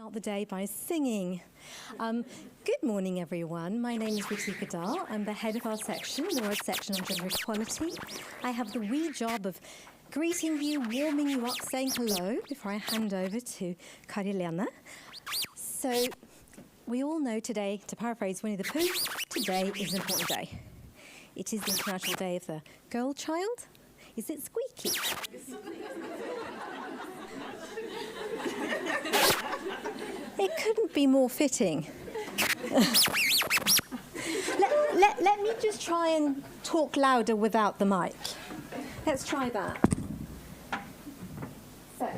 Start the day by singing. Good morning, everyone. My name is Ritika Dahl. I'm the head of our section, the Norad section on gender equality. I have the wee job of greeting you, warming you up, saying hello before I hand over to Karilena. So, we all know today, to paraphrase Winnie the Pooh, today is an important day. It is the International Day of the Girl Child. Is it squeaky? It couldn't be more fitting. let me just try and talk louder without the mic. Let's try that. So,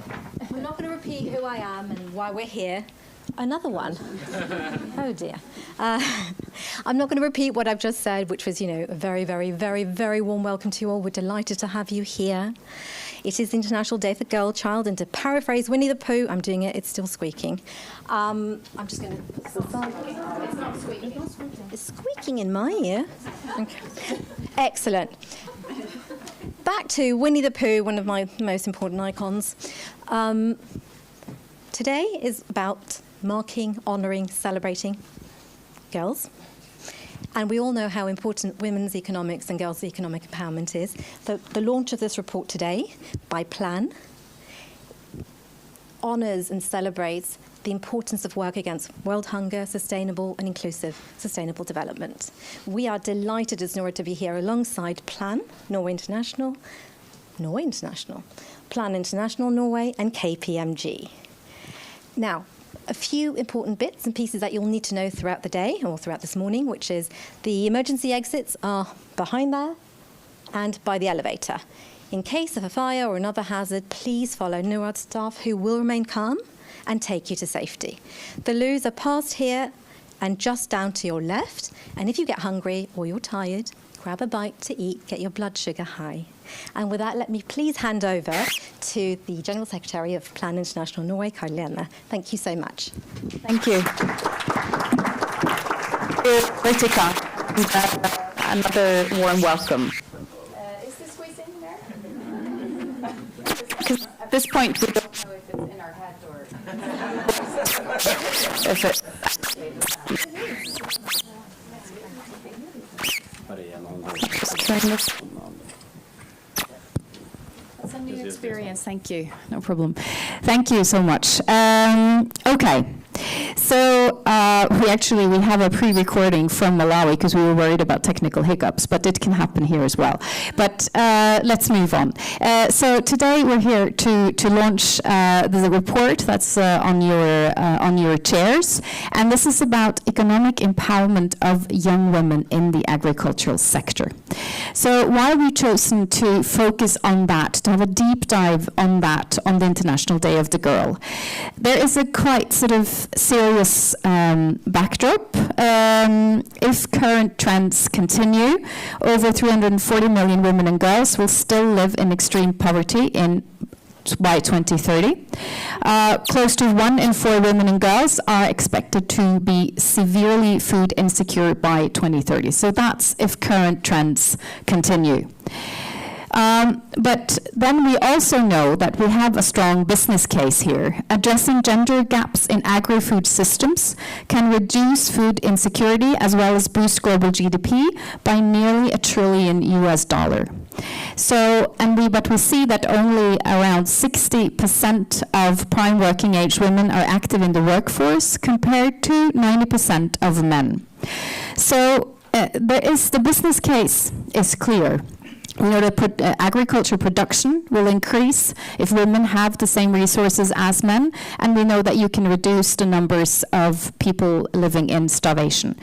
I'm not going to repeat who I am and why we're here. Another one. Oh dear. I'm not going to repeat what I've just said, which was, a very, very, very, very warm welcome to you all. We're delighted to have you here. It is the International Day for the Girl Child, and to paraphrase Winnie the Pooh, I'm doing it, it's still squeaking. I'm just going to put this aside. It's not squeaking. It's squeaking in my ear. Okay. Excellent. Back to Winnie the Pooh, one of my most important icons. Today is about marking, honouring, celebrating girls. And we all know how important women's economics and girls' economic empowerment is. The launch of this report today by Plan honours and celebrates the importance of work against world hunger, sustainable and inclusive sustainable development. We are delighted as Norad to be here alongside Plan, Norway International, Plan International Norway and KPMG. Now, a few important bits and pieces that you'll need to know throughout the day or throughout this morning, which is the emergency exits are behind there and by the elevator. In case of a fire or another hazard, please follow Norad staff who will remain calm and take you to safety. The loos are past here and just down to your left. And if you get hungry or you're tired, grab a bite to eat, get your blood sugar high. And with that, let me please hand over to the General Secretary of Plan International Norway, Karilena. Thank you so much. Thank you. Ritika, another warm welcome. Is this squeezing there? At this point, we don't know if it's in our head or if it. That's a new experience. Thank you. No problem. Thank you so much. Okay. So we have a pre-recording from Malawi because we were worried about technical hiccups, but it can happen here as well. But let's move on. So today we're here to launch the report that's on your chairs, and this is about economic empowerment of young women in the agricultural sector. So why we've chosen to focus on that, to have a deep dive on that on the International Day of the Girl, there is a quite sort of serious backdrop. If current trends continue, over 340 million women and girls will still live in extreme poverty by 2030. Close to 1 in 4 women and girls are expected to be severely food insecure by 2030. So that's if current trends continue. But then we also know that we have a strong business case here. Addressing gender gaps in agri-food systems can reduce food insecurity as well as boost global GDP by nearly $1 trillion. So, but we see that only around 60% of prime working age women are active in the workforce compared to 90% of men. So the business case is clear. We know that agriculture production will increase if women have the same resources as men, and we know that you can reduce the numbers of people living in starvation.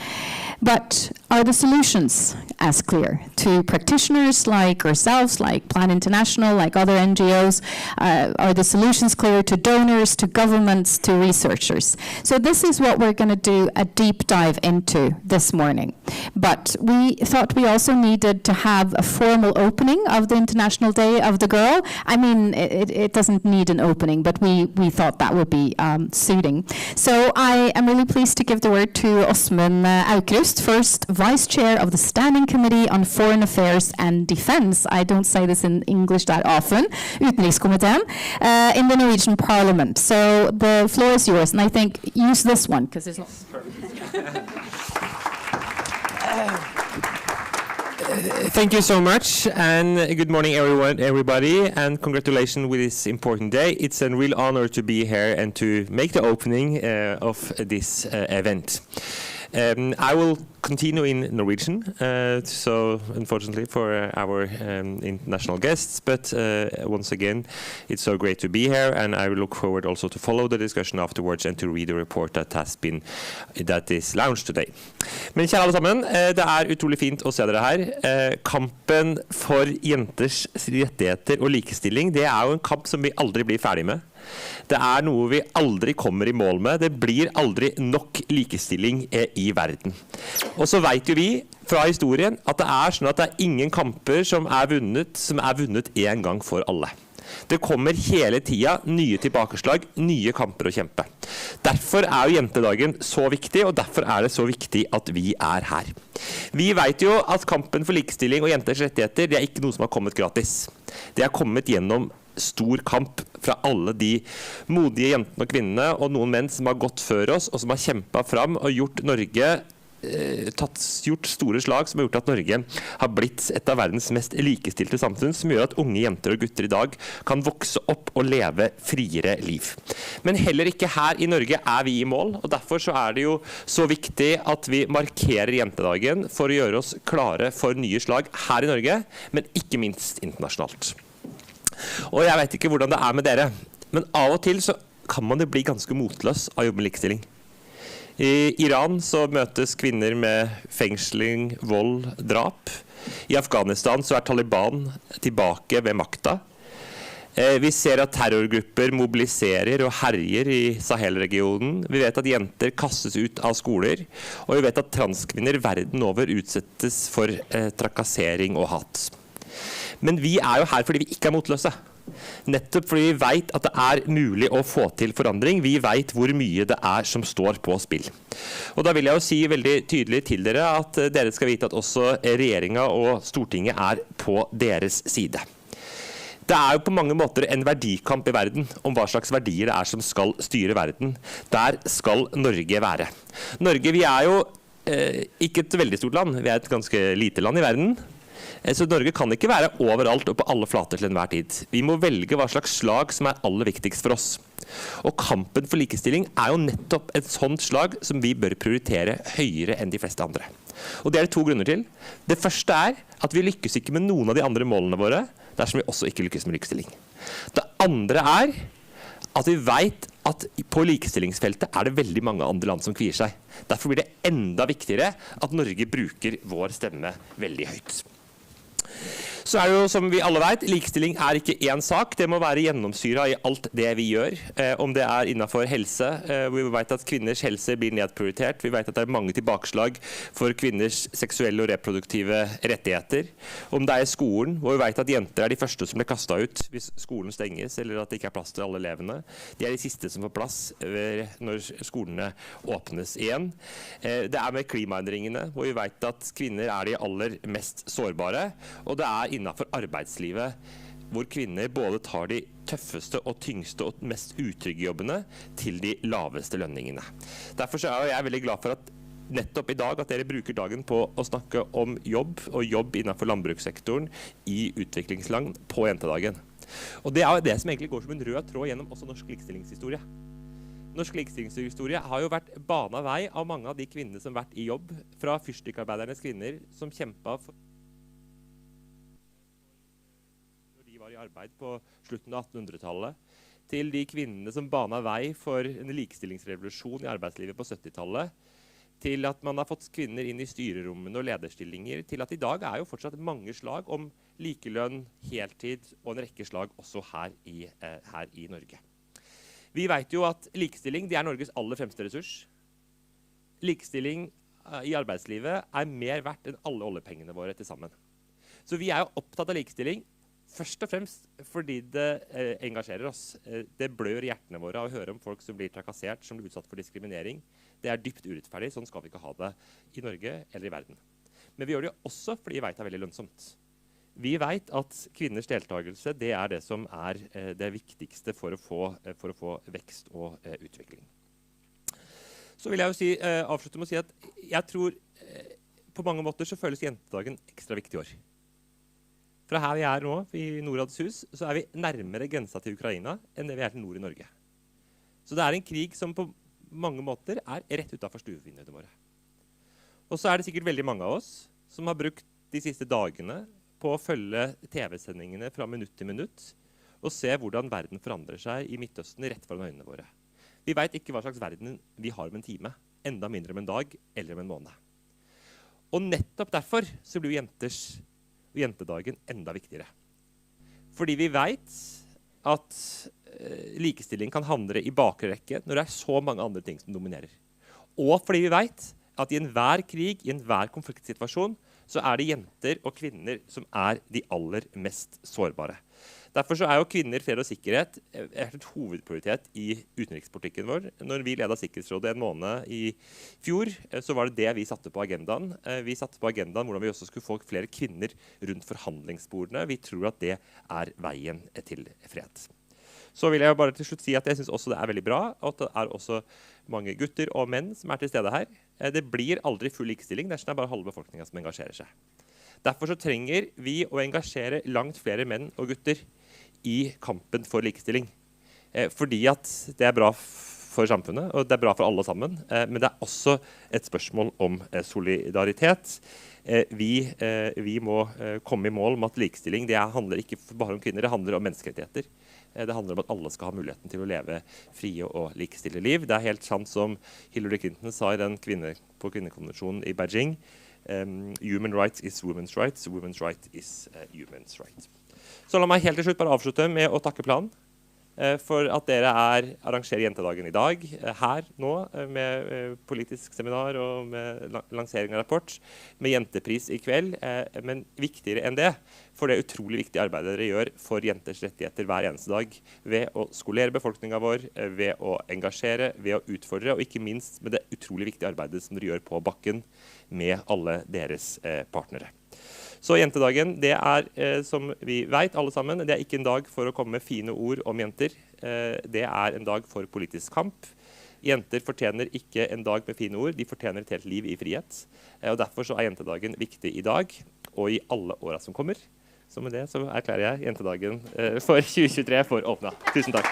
But are the solutions as clear to practitioners like ourselves, like Plan International, like other NGOs? Are the solutions clear to donors, to governments, to researchers? So this is what we're going to do a deep dive into this morning. But we thought we also needed to have a formal opening of the International Day of the Girl. I mean, it doesn't need an opening, but we thought that would be suiting. So I am really pleased to give the word to Åsmund Aukrust, introduced first Vice Chair of the Standing Committee on Foreign Affairs and Defense. I don't say this in English that often. Utenrikskomiteen in the Norwegian Parliament. So the floor is yours, and I think use this one because there's not. Thank you so much, and good morning everybody, and congratulations with this important day. It's a real honor to be here and to make the opening of this event. I will continue in Norwegian, so unfortunately for our international guests, but once again, it's so great to be here, and I look forward also to follow the discussion afterwards and to read the report that is launched today. Men kjære alle sammen, det utrolig fint å se dere her. Kampen for jenters rettigheter og likestilling, det jo en kamp som vi aldri blir ferdig med. Det noe vi aldri kommer I mål med. Det blir aldri nok likestilling I verden. Og så vet jo vi fra historien at det sånn at det ingen kamper som vunnet en gang for alle. Det kommer hele tiden nye tilbakeslag, nye kamper å kjempe. Derfor jo jentedagen så viktig, og derfor det så viktig at vi her. Vi vet jo at kampen for likestilling og jenters rettigheter, det ikke noe som har kommet gratis. Det har kommet gjennom stor kamp fra alle de modige jentene og kvinnene og noen menn som har gått før oss og som har kjempet fram og gjort Norge gjort store slag som har gjort at Norge har blitt et av verdens mest likestilte samfunn, som gjør at unge jenter og gutter I dag kan vokse opp og leve friere liv. Men heller ikke her I Norge vi I mål, og derfor så det jo så viktig at vi markerer jentedagen for å gjøre oss klare for nye slag her I Norge, men ikke minst internasjonalt. Og jeg vet ikke hvordan det med dere, men av og til så kan man jo bli ganske motløs av jobb med likestilling. I Iran så møtes kvinner med fengsling, vold, drap. I Afghanistan så Taliban tilbake ved makta. Vi ser at terrorgrupper mobiliserer og herjer I Sahel-regionen. Vi vet at jenter kastes ut av skoler, og vi vet at transkvinner verden over utsettes for trakassering og hat. Men vi jo her fordi vi ikke motløse. Nettopp fordi vi vet at det mulig å få til forandring. Vi vet hvor mye det som står på spill. Og da vil jeg jo si veldig tydelig til dere at dere skal vite at også regjeringen og Stortinget på deres side. Det jo på mange måter en verdikamp I verden om hva slags verdier det som skal styre verden. Der skal Norge være. Norge, vi jo ikke et veldig stort land. Vi et ganske lite land I verden. Så Norge kan ikke være overalt og på alle flater til enhver tid. Vi må velge hva slags slag som aller viktigst for oss. Og kampen for likestilling jo nettopp et sånt slag som vi bør prioritere høyere enn de fleste andre. Og det det to grunner til. Det første at vi lykkes ikke med noen av de andre målene våre, dersom vi også ikke lykkes med likestilling. Det andre at vi vet at på likestillingsfeltet det veldig mange andre land som kvier seg. Derfor blir det enda viktigere at Norge bruker vår stemme veldig høyt. Så det jo, som vi alle vet, likestilling ikke én sak. Det må være gjennomsyret I alt det vi gjør. Om det innenfor helse, hvor vi vet at kvinners helse blir nedprioritert. Vi vet at det mange tilbakeslag for kvinners seksuelle og reproduktive rettigheter. Om det I skolen, hvor vi vet at jenter de første som blir kastet ut hvis skolen stenges, eller at det ikke plass til alle elevene. De de siste som får plass når skolene åpnes igjen. Det med klimaendringene, hvor vi vet at kvinner de aller mest sårbare. Og det innenfor arbeidslivet, hvor kvinner både tar de tøffeste og tyngste og mest utrygge jobbene til de laveste lønningene. Derfor så jeg veldig glad for at nettopp I dag at dere bruker dagen på å snakke om jobb og jobb innenfor landbrukssektoren I utviklingsland på jentedagen. Og det det som egentlig går som en rød tråd gjennom også norsk likestillingshistorie. Norsk likestillingshistorie har jo vært banet vei av mange av de kvinnene som vært I jobb, fra fyrstikkarbeidernes kvinner som kjempet for I arbeid på slutten av 1800-tallet, til de kvinnene som banet vei for en likestillingsrevolusjon I arbeidslivet på 70-tallet, til at man har fått kvinner inn I styrerommene og lederstillinger, til at I dag jo fortsatt mange slag om likelønn, heltid og en rekke slag også her I Norge. Vi vet jo at likestilling det Norges aller fremste ressurs. Likestilling I arbeidslivet mer verdt enn alle oljepengene våre til sammen. Så vi jo opptatt av likestilling, Først og fremst fordi det engasjerer oss. Det blør hjertene våre av å høre om folk som blir trakassert, som blir utsatt for diskriminering. Det er dypt urettferdig, sånn skal vi ikke ha det i Norge eller i verden. Men vi gjør det også fordi vi vet det er veldig lønnsomt. Vi vet at kvinners deltakelse det er det som er det viktigste for å få vekst og utvikling. Så vil jeg jo si, avslutte med å si at jeg tror på mange måter så føles jentedagen ekstra viktig i år. Fra her vi er nå, i Norads hus, så er vi nærmere grensa til Ukraina enn det vi er til nord i Norge. Så det er en krig som på mange måter er rett utenfor stuevinduene våre. Og så er det sikkert veldig mange av oss som har brukt de siste dagene på å følge TV-sendingene fra minutt til minutt og se hvordan verden forandrer seg i Midtøsten rett foran øynene våre. Vi vet ikke hva slags verden vi har om en time, enda mindre om en dag eller om en måned. Og nettopp derfor så blir jentedagen enda viktigere. Fordi vi vet at likestilling kan handle i bakre rekke når det er så mange andre ting som dominerer. Og fordi vi vet at i enhver krig, i enhver konfliktsituasjon, så er det jenter og kvinner som er de aller mest sårbare. Derfor så er jo kvinner, fred og sikkerhet et hovedprioritet i utenrikspolitikken vår. Når vi ledet Sikkerhetsrådet en måned i fjor, så var det det vi satte på agendaen. Vi satte på agendaen hvordan vi også skulle få flere kvinner rundt forhandlingsbordene. Vi tror at det er veien til fred. Så vil jeg bare til slutt si at jeg synes også det er veldig bra at det er også mange gutter og menn som er til stede her. Det blir aldri full likestilling dersom det er bare halve befolkningen som engasjerer seg. Derfor så trenger vi å engasjere langt flere menn og gutter i kampen for likestilling. Fordi at det er bra for samfunnet, og det er bra for alle sammen. Men det er også et spørsmål om solidaritet. Vi må komme i mål med at likestilling det handler ikke bare om kvinner, det handler om menneskerettigheter. Det handler om at alle skal ha muligheten til å leve frie og likestille liv. Det er helt sant som Hillary Clinton sa i den på kvinnekonvensjonen i Beijing. Human rights is women's rights. Women's right is human's right. Så la meg helt til slutt bare avslutte med å takke Plan for at dere arrangerer jentedagen i dag, her nå, med politisk seminar og med lansering av rapport, med jentepris i kveld, men viktigere enn det, for det utrolig viktige arbeidet dere gjør for jenters rettigheter hver eneste dag, ved å skolere befolkningen vår, ved å engasjere, ved å utfordre, og ikke minst med det utrolig viktige arbeidet som dere gjør på bakken med alle deres partnere. Så jentedagen, det som vi vet alle sammen, det er ikke en dag for å komme med fine ord om jenter. Det er en dag for politisk kamp. Jenter fortjener ikke en dag med fine ord, de fortjener et helt liv i frihet. Og derfor så er jentedagen viktig i dag, og i alle årene som kommer. Så med det så erklærer jeg jentedagen for 2023 for åpna. Tusen takk.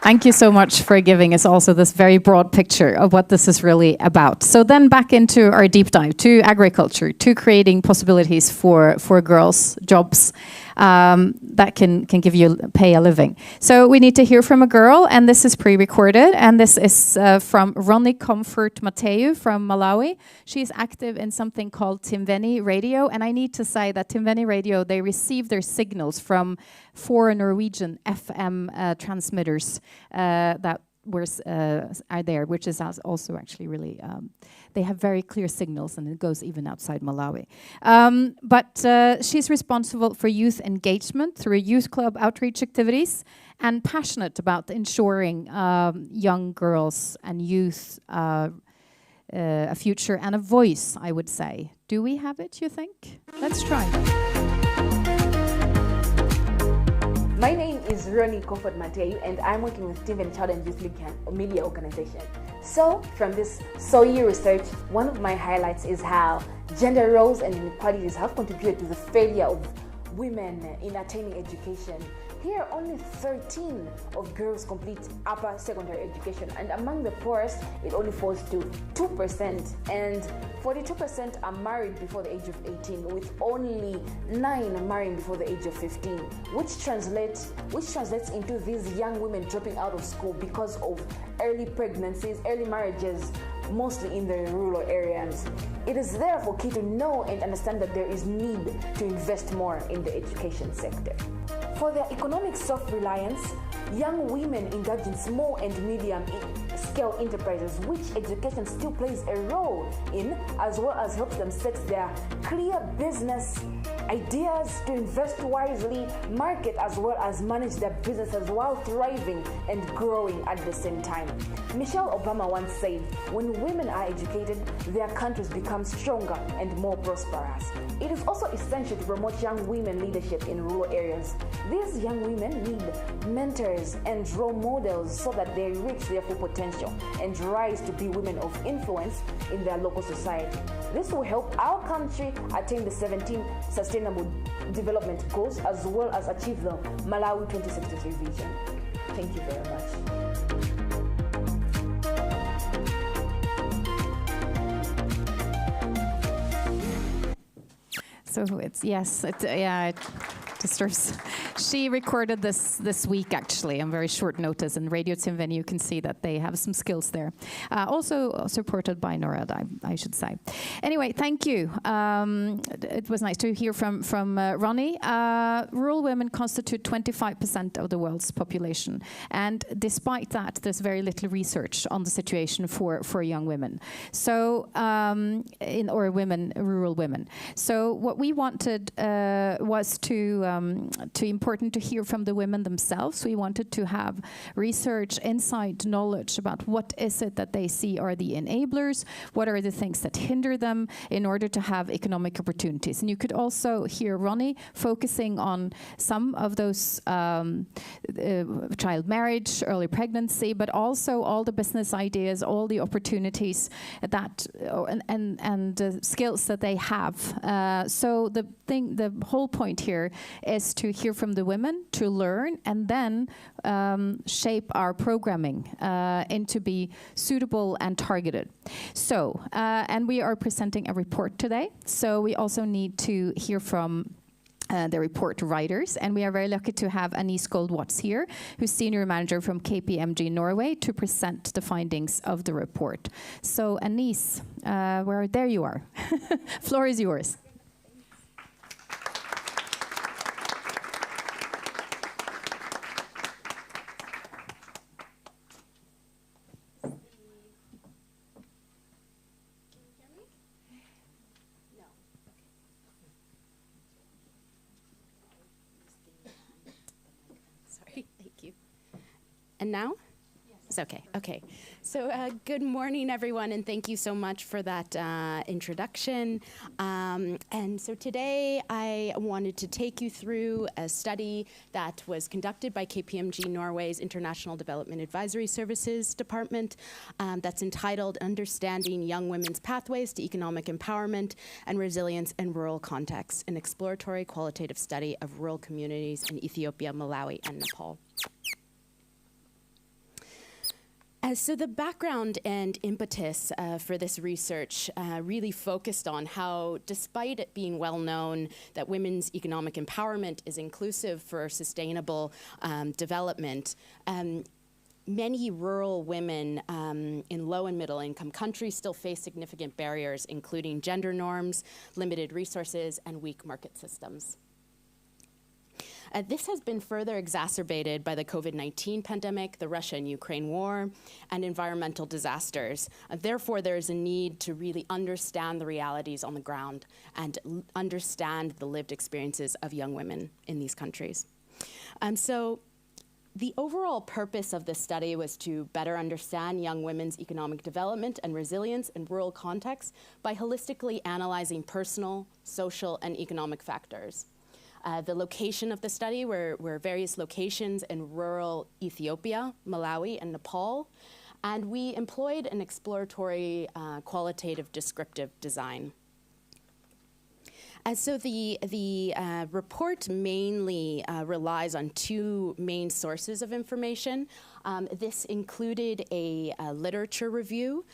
Thank you so much for giving us also this very broad picture of what this is really about. So then back into our deep dive to agriculture, to creating possibilities for girls, jobs that can give you pay a living. So we need to hear from a girl, and this is pre-recorded, and this is from Ronny Comfort Mateu from Malawi. She's active in something called Timveni Radio, and I need to say that Timveni Radio, they receive their signals from 4 Norwegian FM transmitters that are there, which is also actually really, they have very clear signals, and it goes even outside Malawi. But she's responsible for youth engagement through youth club outreach activities, and passionate about ensuring young girls and youth a future and a voice, I would say. Do we have it, you think? Let's try. My name is Ronny Comfort Mateu, and I'm working with Studien Child and Youth Media Organization. So, from this SOE research, one of my highlights is how gender roles and inequalities have contributed to the failure of women in attaining education. Here, only 13 of girls complete upper secondary education, and among the poorest, it only falls to 2%, and 42% are married before the age of 18, with only 9 marrying before the age of 15, which translates into these young women dropping out of school because of early pregnancies, early marriages, mostly in the rural areas. It is therefore key to know and understand that there is need to invest more in the education sector. For their economic self-reliance, young women engage in small and medium-scale enterprises, which education still plays a role in, as well as helps them set their clear business ideas to invest wisely, market, as well as manage their businesses while thriving and growing at the same time. Michelle Obama once said, when women are educated, their countries become stronger and more prosperous. It is also essential to promote young women leadership in rural areas. These young women need mentors and role models so that they reach their full potential and rise to be women of influence in their local society. This will help our country attain the 17 Sustainable Development Goals as well as achieve the Malawi 2063 vision. Thank you very much. So it's, yes, it disturbs. She recorded this week, actually, on very short notice, and Radio Timven, you can see that they have some skills there. Also supported by Norad, I should say. Anyway, thank you. It was nice to hear from Ronnie. Rural women constitute 25% of the world's population, and despite that, there's very little research on the situation for young women. So, rural women. So, what we wanted was important to hear from the women themselves. We wanted to have research, insight, knowledge about what is it that they see are the enablers, what are the things that hinder them in order to have economic opportunities. And you could also hear Ronnie focusing on some of those child marriage, early pregnancy, but also all the business ideas, all the opportunities that and skills that they have. So the whole point here is to hear from the women, to learn, and then shape our programming into be suitable and targeted. So, and we are presenting a report today, so we also need to hear from the report writers, and we are very lucky to have Anise Gold-Watts here, who's Senior Manager from KPMG Norway, to present the findings of the report. So Anise, there you are. Floor is yours. And now? Yes. It's okay. Okay. So good morning, everyone, and thank you so much for that introduction. And so today I wanted to take you through a study that was conducted by KPMG Norway's International Development Advisory Services Department that's entitled Understanding Young Women's Pathways to Economic Empowerment and Resilience in Rural Contexts, an exploratory qualitative study of rural communities in Ethiopia, Malawi, and Nepal. So the background and impetus for this research really focused on how, despite it being well known that women's economic empowerment is inclusive for sustainable development, many rural women in low and middle income countries still face significant barriers, including gender norms, limited resources, and weak market systems. This has been further exacerbated by the COVID-19 pandemic, the Russia and Ukraine war, and environmental disasters. Therefore, there is a need to really understand the realities on the ground and understand the lived experiences of young women in these countries. So the overall purpose of this study was to better understand young women's economic development and resilience in rural contexts by holistically analyzing personal, social, and economic factors. The location of the study were various locations in rural Ethiopia, Malawi, and Nepal. And we employed an exploratory qualitative descriptive design. So the report mainly relies on two main sources of information. This included a literature review,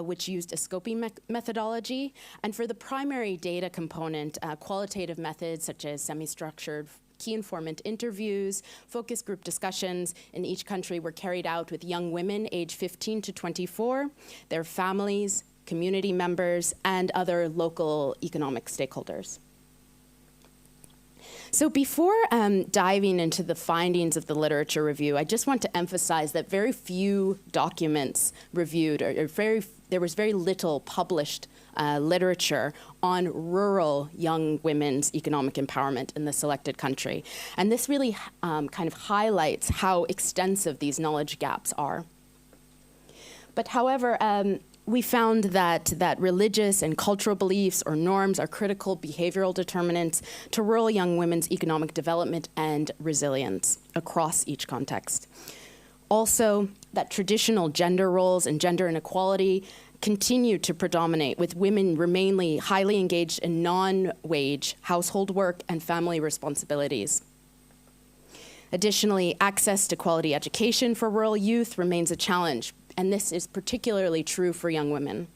which used a scoping methodology. And for the primary data component, qualitative methods such as semi-structured key informant interviews, focus group discussions in each country were carried out with young women aged 15 to 24, their families, community members, and other local economic stakeholders. So before diving into the findings of the literature review, I just want to emphasize that very few documents reviewed, there was very little published literature on rural young women's economic empowerment in the selected country. And this really kind of highlights how extensive these knowledge gaps are. But however, we found that religious and cultural beliefs or norms are critical behavioral determinants to rural young women's economic development and resilience across each context. Also, that traditional gender roles and gender inequality continue to predominate, with women remaining highly engaged in non-wage household work and family responsibilities. Additionally, access to quality education for rural youth remains a challenge, and this is particularly true for young women.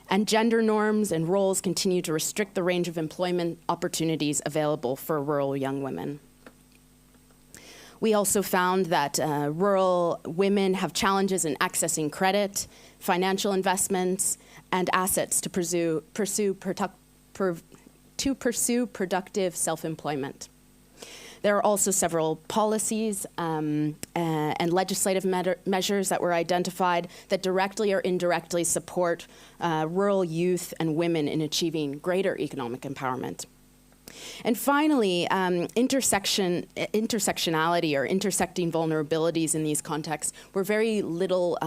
And gender norms and roles continue to restrict the range of employment opportunities available for rural young women. We also found that rural women have challenges in accessing credit, financial investments, and assets to pursue productive self-employment. There are also several policies and legislative measures that were identified that directly or indirectly support rural youth and women in achieving greater economic empowerment. And finally, intersectionality or intersecting vulnerabilities in these contexts were very little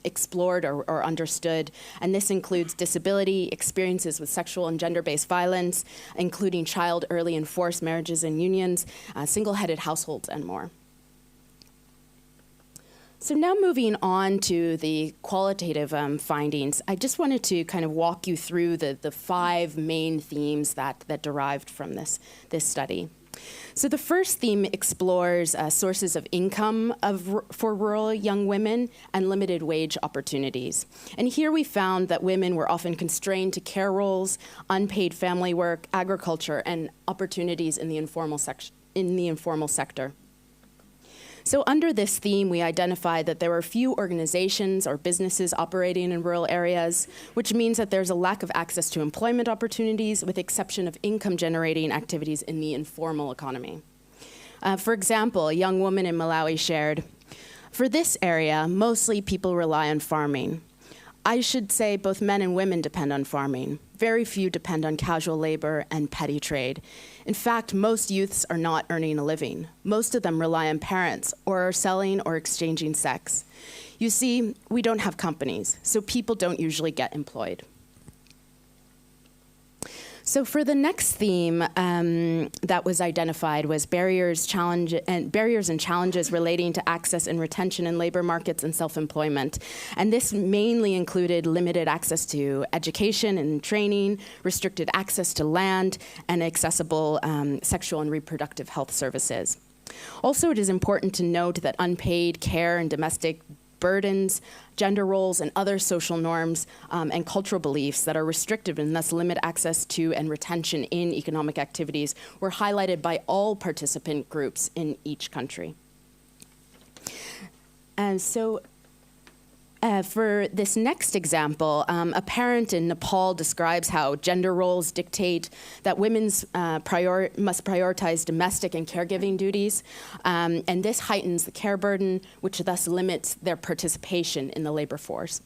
explored or understood, and this includes disability, experiences with sexual and gender-based violence, including child early and forced marriages and unions, single-headed households, and more. So now moving on to the qualitative findings, I just wanted to kind of walk you through the 5 main themes that derived from this study. So the first theme explores sources of income for rural young women and limited wage opportunities. And here we found that women were often constrained to care roles, unpaid family work, agriculture, and opportunities in the informal sector. So under this theme, we identified that there were few organizations or businesses operating in rural areas, which means that there's a lack of access to employment opportunities, with the exception of income-generating activities in the informal economy. For example, a young woman in Malawi shared, "For this area, mostly people rely on farming. I should say both men and women depend on farming. Very few depend on casual labor and petty trade. In fact, most youths are not earning a living. Most of them rely on parents or are selling or exchanging sex. You see, we don't have companies, so people don't usually get employed." So for the next theme that was identified was barriers and challenges relating to access and retention in labor markets and self-employment. And this mainly included limited access to education and training, restricted access to land, and accessible sexual and reproductive health services. Also, it is important to note that unpaid care and domestic burdens, gender roles, and other social norms and cultural beliefs that are restrictive and thus limit access to and retention in economic activities were highlighted by all participant groups in each country. And so for this next example, a parent in Nepal describes how gender roles dictate that women must prioritize domestic and caregiving duties, and this heightens the care burden, which thus limits their participation in the labor force.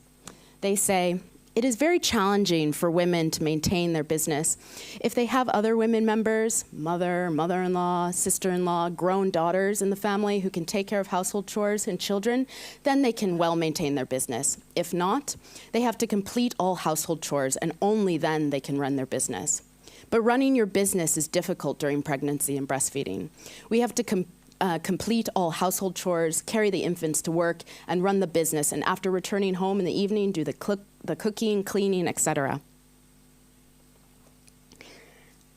They say, "It is very challenging for women to maintain their business. If they have other women members, mother, mother-in-law, sister-in-law, grown daughters in the family who can take care of household chores and children, then they can well maintain their business. If not, they have to complete all household chores, and only then they can run their business. But running your business is difficult during pregnancy and breastfeeding. We have to complete all household chores, carry the infants to work, and run the business, and after returning home in the evening, do the cooking, cleaning, etc."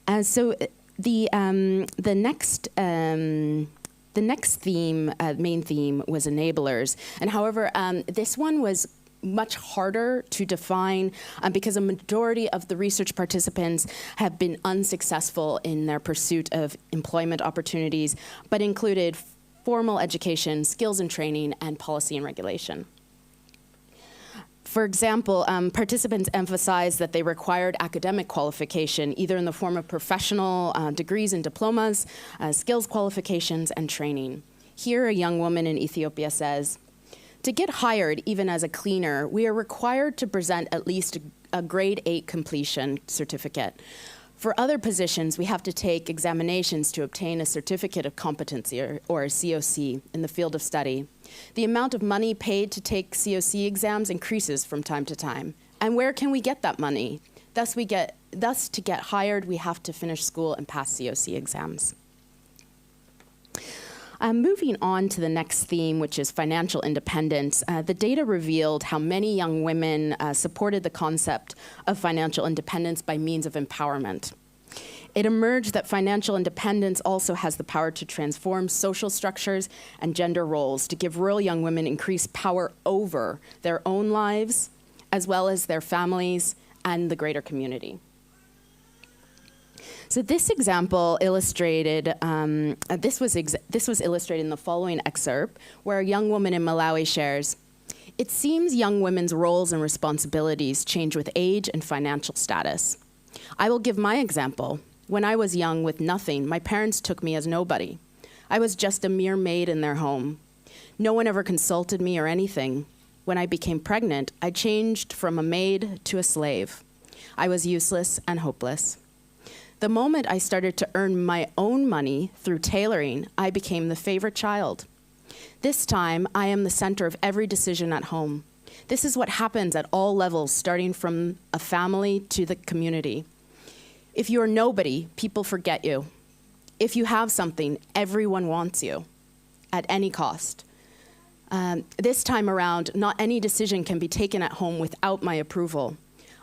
And so the next theme, main theme, was enablers. And however, this one was much harder to define because a majority of the research participants have been unsuccessful in their pursuit of employment opportunities, but included formal education, skills and training, and policy and regulation. For example, participants emphasized that they required academic qualification, either in the form of professional degrees and diplomas, skills qualifications, and training. Here, a young woman in Ethiopia says, "To get hired, even as a cleaner, we are required to present at least a grade 8 completion certificate. For other positions, we have to take examinations to obtain a certificate of competency, or a COC, in the field of study. The amount of money paid to take COC exams increases from time to time. And where can we get that money? Thus, to get hired, we have to finish school and pass COC exams." Moving on to the next theme, which is financial independence, the data revealed how many young women supported the concept of financial independence by means of empowerment. It emerged that financial independence also has the power to transform social structures and gender roles, to give rural young women increased power over their own lives, as well as their families and the greater community. So this example illustrated, this was illustrated in the following excerpt, where a young woman in Malawi shares, "It seems young women's roles and responsibilities change with age and financial status. I will give my example. When I was young with nothing, my parents took me as nobody. I was just a mere maid in their home. No one ever consulted me or anything. When I became pregnant, I changed from a maid to a slave. I was useless and hopeless. The moment I started to earn my own money through tailoring, I became the favorite child. This time, I am the center of every decision at home. This is what happens at all levels, starting from a family to the community. If you are nobody, people forget you. If you have something, everyone wants you, at any cost. This time around, not any decision can be taken at home without my approval.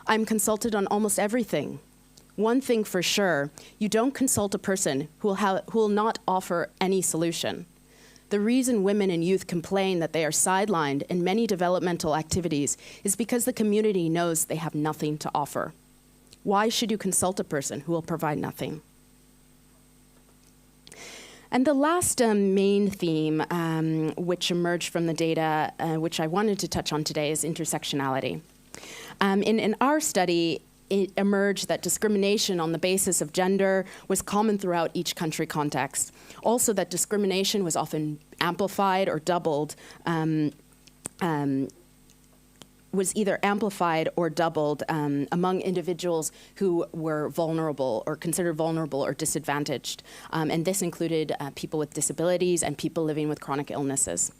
I'm consulted on almost everything. One thing for sure, you don't consult a person who will not offer any solution. The reason women and youth complain that they are sidelined in many developmental activities is because the community knows they have nothing to offer. Why should you consult a person who will provide nothing?" And the last main theme which emerged from the data, which I wanted to touch on today, is intersectionality. In our study, it emerged that discrimination on the basis of gender was common throughout each country context. Also, that discrimination was often amplified or doubled, among individuals who were vulnerable or considered vulnerable or disadvantaged. And this included people with disabilities and people living with chronic illnesses.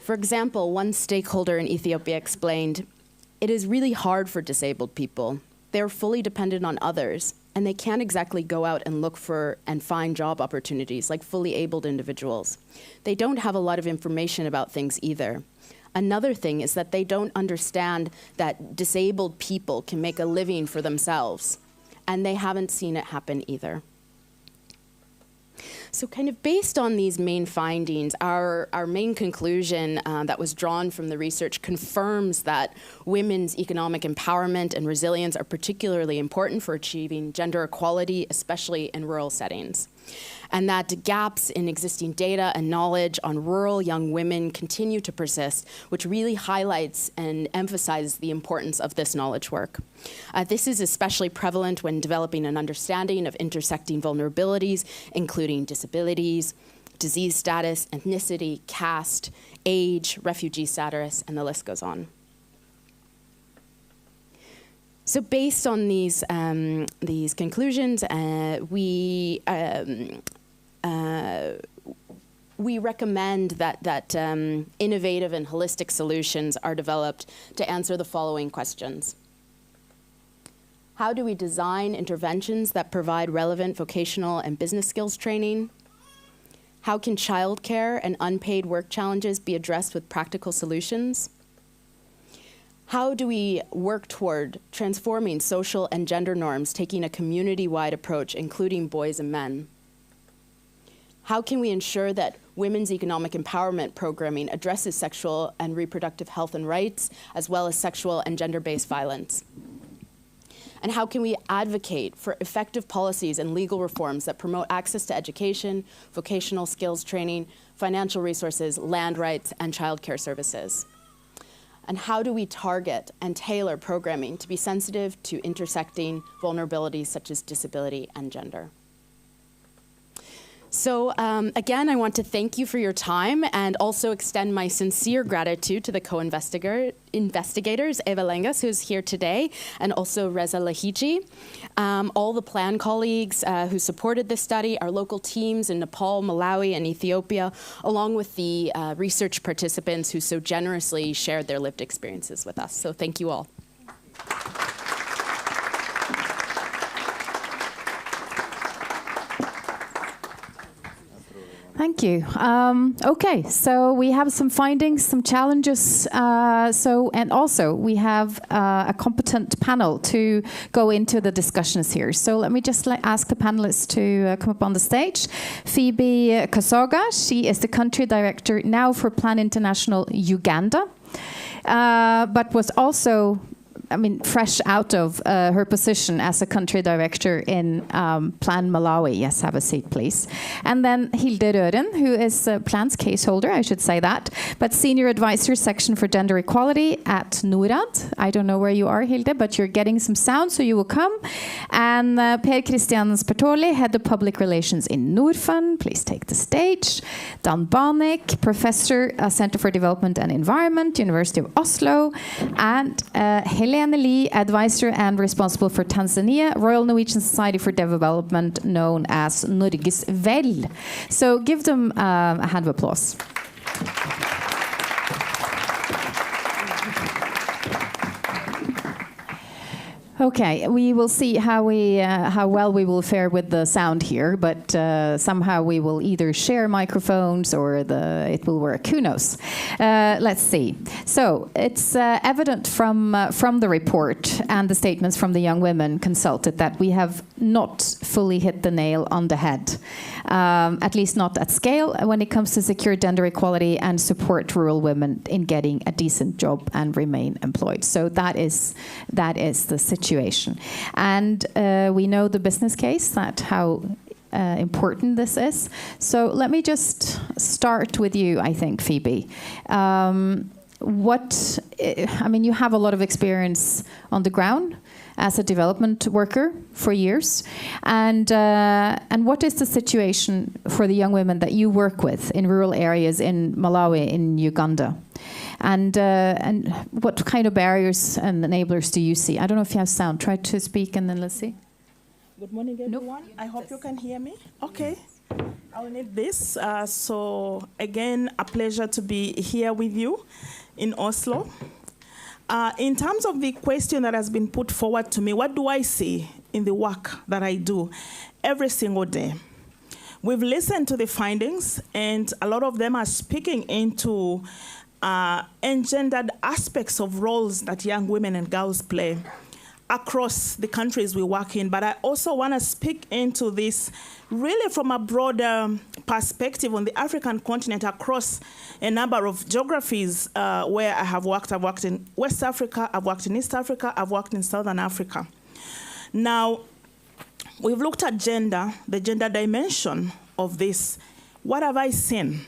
For example, one stakeholder in Ethiopia explained, "It is really hard for disabled people. They are fully dependent on others, and they can't exactly go out and look for and find job opportunities like fully abled individuals. They don't have a lot of information about things either. Another thing is that they don't understand that disabled people can make a living for themselves, and they haven't seen it happen either." So kind of based on these main findings, our main conclusion that was drawn from the research confirms that women's economic empowerment and resilience are particularly important for achieving gender equality, especially in rural settings. And that gaps in existing data and knowledge on rural young women continue to persist, which really highlights and emphasizes the importance of this knowledge work. This is especially prevalent when developing an understanding of intersecting vulnerabilities, including disabilities, disease status, ethnicity, caste, age, refugee status, and the list goes on. So based on these conclusions, we recommend that innovative and holistic solutions are developed to answer the following questions. How do we design interventions that provide relevant vocational and business skills training? How can childcare and unpaid work challenges be addressed with practical solutions? How do we work toward transforming social and gender norms, taking a community-wide approach, including boys and men? How can we ensure that women's economic empowerment programming addresses sexual and reproductive health and rights, as well as sexual and gender-based violence? And how can we advocate for effective policies and legal reforms that promote access to education, vocational skills training, financial resources, land rights, and childcare services? And how do we target and tailor programming to be sensitive to intersecting vulnerabilities such as disability and gender? So again, I want to thank you for your time and also extend my sincere gratitude to the co-investigators, Eva Lengas, who's here today, and also Reza Lahiji, all the Plan colleagues who supported this study, our local teams in Nepal, Malawi, and Ethiopia, along with the research participants who so generously shared their lived experiences with us. So thank you all. Thank you. Okay, so we have some findings, some challenges. And also we have a competent panel to go into the discussions here. So let me just ask the panelists to come up on the stage. Phoebe Kasoga, she is the country director now for Plan International Uganda, but was also fresh out of her position as a country director in Plan Malawi. Yes, have a seat, please. And then Hilde Røren, who is Plan's case holder, I should say that, but senior advisor section for gender equality at Norad. I don't know where you are, Hilde, but you're getting some sound, so you will come. And Per Christian Spertoli, head of public relations in Norfund. Please take the stage. Dan Banik, professor, Center for Development and Environment, University of Oslo. And Helene Lee, advisor and responsible for Tanzania, Royal Norwegian Society for Development, known as Norges Vel. So give them a hand of applause. Okay, we will see how well we will fare with the sound here, but somehow we will either share microphones or it will work. Who knows? Let's see. So it's evident from the report and the statements from the young women consulted that we have not fully hit the nail on the head, at least not at scale, when it comes to secure gender equality and support rural women in getting a decent job and remain employed. So that is the situation. And we know the business case, that how important this is. So let me just start with you, I think, Phoebe. You have a lot of experience on the ground as a development worker for years. And what is the situation for the young women that you work with in rural areas in Malawi, in Uganda? And what kind of barriers and enablers do you see? I don't know if you have sound. Try to speak and then let's see. Good morning, everyone. I hope you can hear me. Okay. I'll need this. So again, a pleasure to be here with you in Oslo. In terms of the question that has been put forward to me, what do I see in the work that I do every single day? We've listened to the findings, and a lot of them are speaking into engendered aspects of roles that young women and girls play across the countries we work in. But I also want to speak into this really from a broader perspective on the African continent across a number of geographies where I have worked. I've worked in West Africa, I've worked in East Africa, I've worked in Southern Africa. Now, we've looked at gender, the gender dimension of this. What have I seen?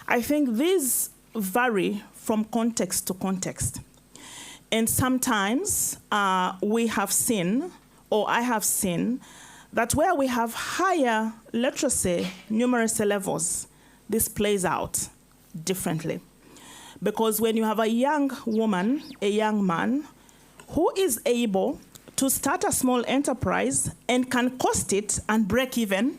I think these vary from context to context. And sometimes we have seen, or I have seen, that where we have higher literacy numeracy levels, this plays out differently. Because when you have a young woman, a young man, who is able to start a small enterprise and can cost it and break even,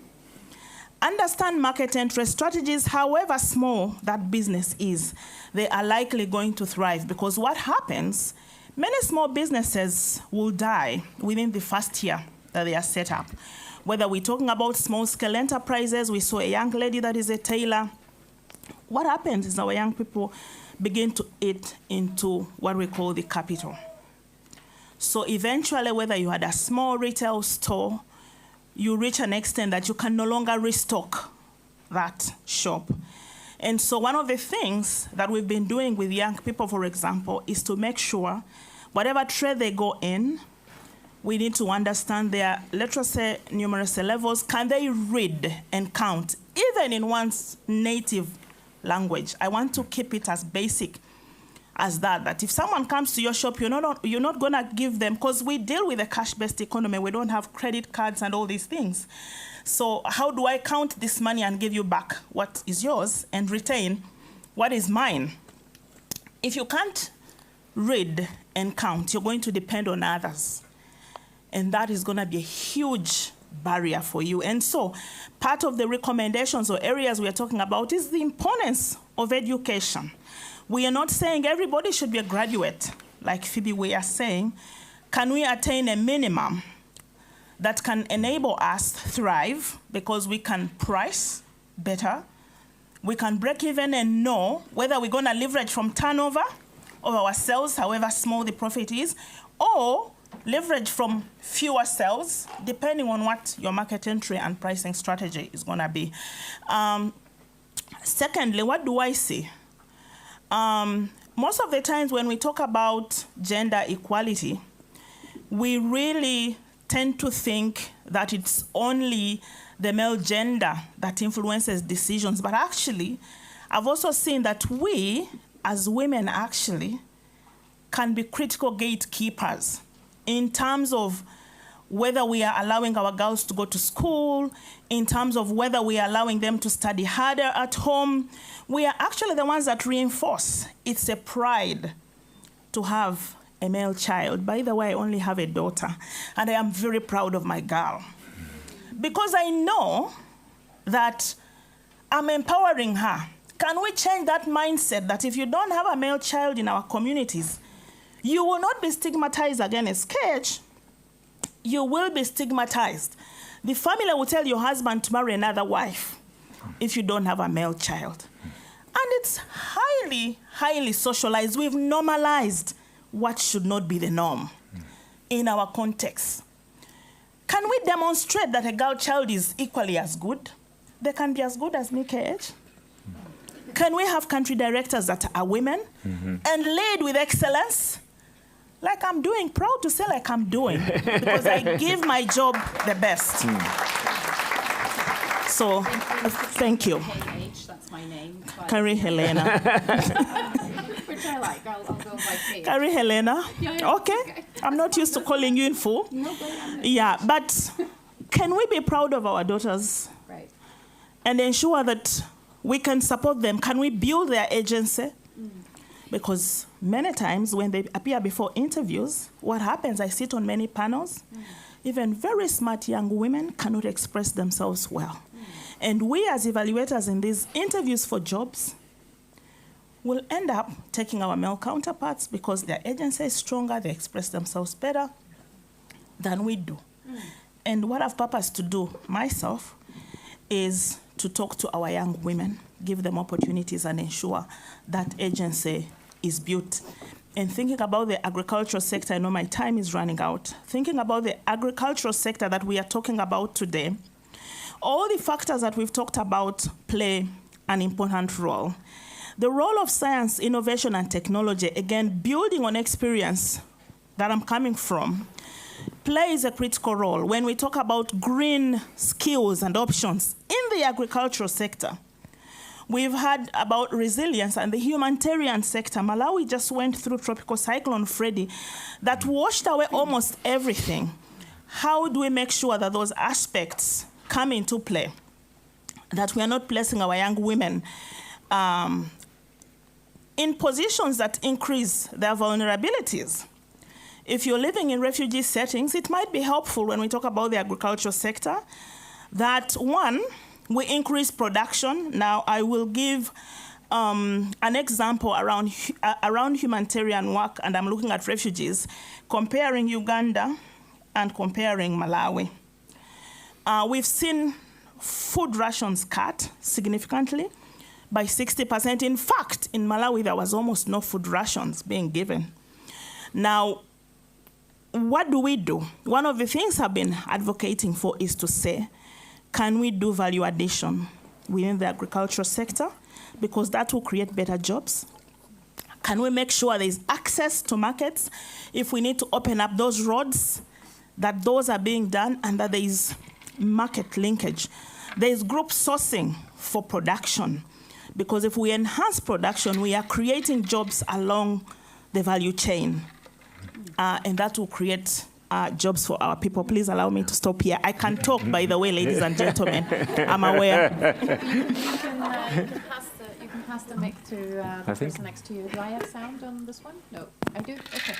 understand market entry strategies, however small that business is, they are likely going to thrive. Because what happens, many small businesses will die within the first year that they are set up. Whether we're talking about small-scale enterprises, we saw a young lady that is a tailor. What happens is our young people begin to eat into what we call the capital. So eventually, whether you had a small retail store, you reach an extent that you can no longer restock that shop. And so one of the things that we've been doing with young people, for example, is to make sure whatever trade they go in, we need to understand their literacy numeracy levels. Can they read and count, even in one's native language? I want to keep it as basic as that if someone comes to your shop, you're not going to give them, because we deal with a cash-based economy. We don't have credit cards and all these things. So how do I count this money and give you back what is yours and retain what is mine? If you can't read and count, you're going to depend on others. And that is going to be a huge barrier for you. And so part of the recommendations or areas we are talking about is the importance of education. We are not saying everybody should be a graduate, like Phoebe, we are saying. Can we attain a minimum that can enable us to thrive, because we can price better, we can break even and know whether we're going to leverage from turnover of our sales, however small the profit is, or leverage from fewer sales, depending on what your market entry and pricing strategy is going to be. Secondly, what do I see? Most of the times when we talk about gender equality, we really tend to think that it's only the male gender that influences decisions. But actually, I've also seen that we, as women, actually can be critical gatekeepers in terms of whether we are allowing our girls to go to school, in terms of whether we are allowing them to study harder at home. We are actually the ones that reinforce. It's a pride to have a male child. By the way, I only have a daughter, and I am very proud of my girl, because I know that I'm empowering her. Can we change that mindset that if you don't have a male child in our communities, you will not be stigmatized against cage, you will be stigmatized. The family will tell your husband to marry another wife if you don't have a male child. And it's highly, highly socialized. We've normalized what should not be the norm in our context. Can we demonstrate that a girl child is equally as good? They can be as good as me, KH. Can we have country directors that are women and lead with excellence? Like I'm doing, proud to say like I'm doing, because I give my job the best. So, thank you. KH, that's my name. Carrie Helena. Which I like. I'll go by KH. Carrie Helena. Yeah. Okay. I'm not used to calling you in full. No, go on. Yeah, but can we be proud of our daughters? Right. And ensure that we can support them? Can we build their agency? Because many times when they appear before interviews, what happens, I sit on many panels, even very smart young women cannot express themselves well. And we as evaluators in these interviews for jobs will end up taking our male counterparts because their agency is stronger, they express themselves better than we do. And what I've purposed to do myself is to talk to our young women, give them opportunities and ensure that agency is built. And thinking about the agricultural sector, I know my time is running out. Thinking about the agricultural sector that we are talking about today, all the factors that we've talked about play an important role. The role of science, innovation, and technology, again, building on experience that I'm coming from, plays a critical role when we talk about green skills and options in the agricultural sector. We've heard about resilience and the humanitarian sector. Malawi just went through Tropical Cyclone Freddy that washed away almost everything. How do we make sure that those aspects come into play, that we are not placing our young women in positions that increase their vulnerabilities? If you're living in refugee settings, it might be helpful when we talk about the agricultural sector that, one, we increase production. Now, I will give an example around humanitarian work, and I'm looking at refugees, comparing Uganda and comparing Malawi. We've seen food rations cut significantly by 60%. In fact, in Malawi, there was almost no food rations being given. Now, what do we do? One of the things I've been advocating for is to say, can we do value addition within the agricultural sector? Because that will create better jobs. Can we make sure there's access to markets? If we need to open up those roads, that those are being done and that there is market linkage. There is group sourcing for production. Because if we enhance production, we are creating jobs along the value chain. And that will create jobs for our people. Please allow me to stop here. I can talk, by the way, ladies and gentlemen. I'm aware. You can pass the mic to the person next to you. Do I have sound on this one? No, I do? Okay.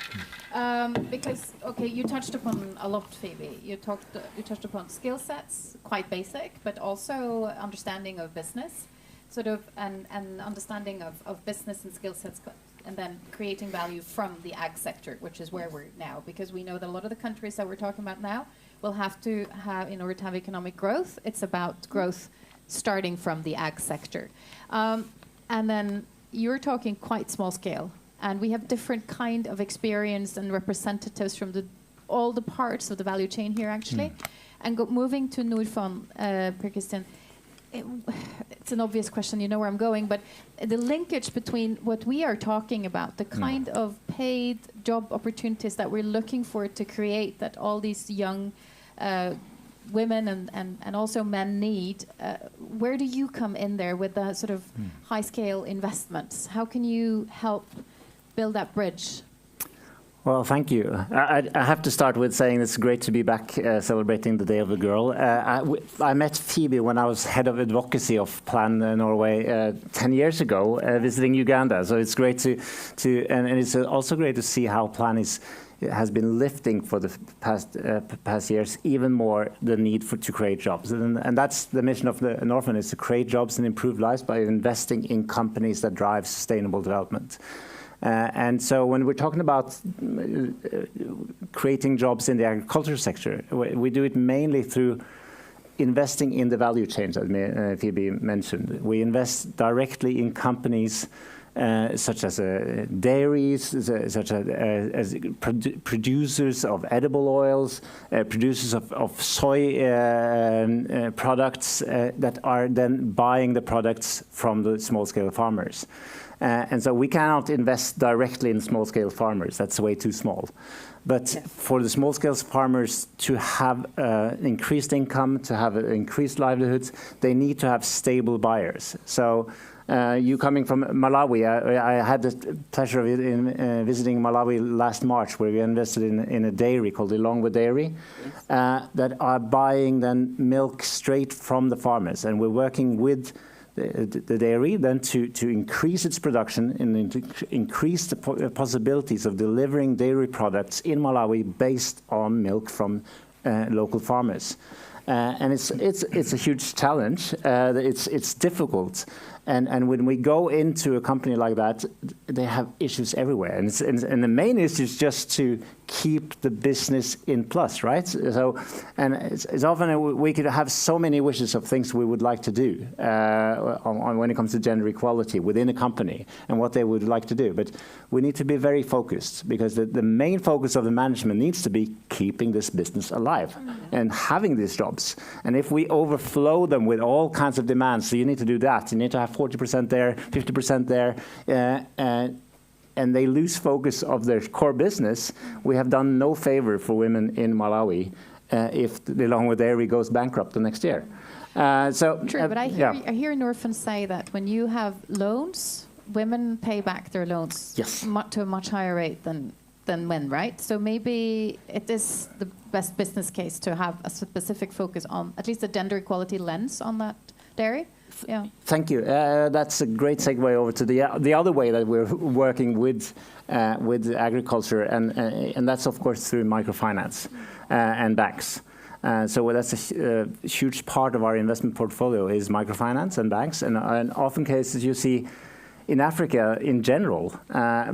Because, you touched upon a lot, Phoebe. You touched upon skill sets, quite basic, but also understanding of business, sort of, and understanding of business and skill sets, and then creating value from the ag sector, which is where we're now, because we know that a lot of the countries that we're talking about now will have to have, in order to have economic growth, it's about growth starting from the ag sector. And then you're talking quite small scale, and we have different kind of experience and representatives from all the parts of the value chain here, actually. And moving to Nordfond, Per Christian, it's an obvious question, you know where I'm going, but the linkage between what we are talking about, the kind of paid job opportunities that we're looking for to create, that all these young women and also men need, where do you come in there with the sort of high-scale investments? How can you help build that bridge? Well, thank you. I have to start with saying it's great to be back celebrating the Day of the Girl. I met Phoebe when I was head of advocacy of Plan Norway 10 years ago, visiting Uganda. So it's great to and it's also great to see how Plan has been lifting for the past years even more the need to create jobs. And that's the mission of the Norfund, is to create jobs and improve lives by investing in companies that drive sustainable development. And so when we're talking about creating jobs in the agriculture sector, we do it mainly through investing in the value chain, as Phoebe mentioned. We invest directly in companies such as dairies, such as producers of edible oils, producers of soy products that are then buying the products from the small-scale farmers. And so we cannot invest directly in small-scale farmers. That's way too small. But for the small-scale farmers to have increased income, to have increased livelihoods, they need to have stable buyers. So you coming from Malawi, I had the pleasure of visiting Malawi last March, where we invested in a dairy called Ilongwe Dairy, that are buying then milk straight from the farmers. And we're working with the dairy then to increase its production and to increase the possibilities of delivering dairy products in Malawi based on milk from local farmers. And it's a huge challenge. It's difficult. And when we go into a company like that, they have issues everywhere. And the main issue is just to keep the business in plus, right? So, and it's often we could have so many wishes of things we would like to do when it comes to gender equality within a company and what they would like to do. But we need to be very focused, because the main focus of the management needs to be keeping this business alive and having these jobs. And if we overflow them with all kinds of demands, so you need to do that, you need to have 40% there, 50% there, and they lose focus of their core business, we have done no favor for women in Malawi if the Ilongwe Dairy goes bankrupt the next year. True, but I hear Norfund say that when you have loans, women pay back their loans to a much higher rate than men, right? So maybe it is the best business case to have a specific focus on at least a gender equality lens on that dairy. Yeah. Thank you. That's a great segue over to the other way that we're working with agriculture, and that's of course through microfinance and banks. So that's a huge part of our investment portfolio is microfinance and banks, and often cases you see in Africa in general,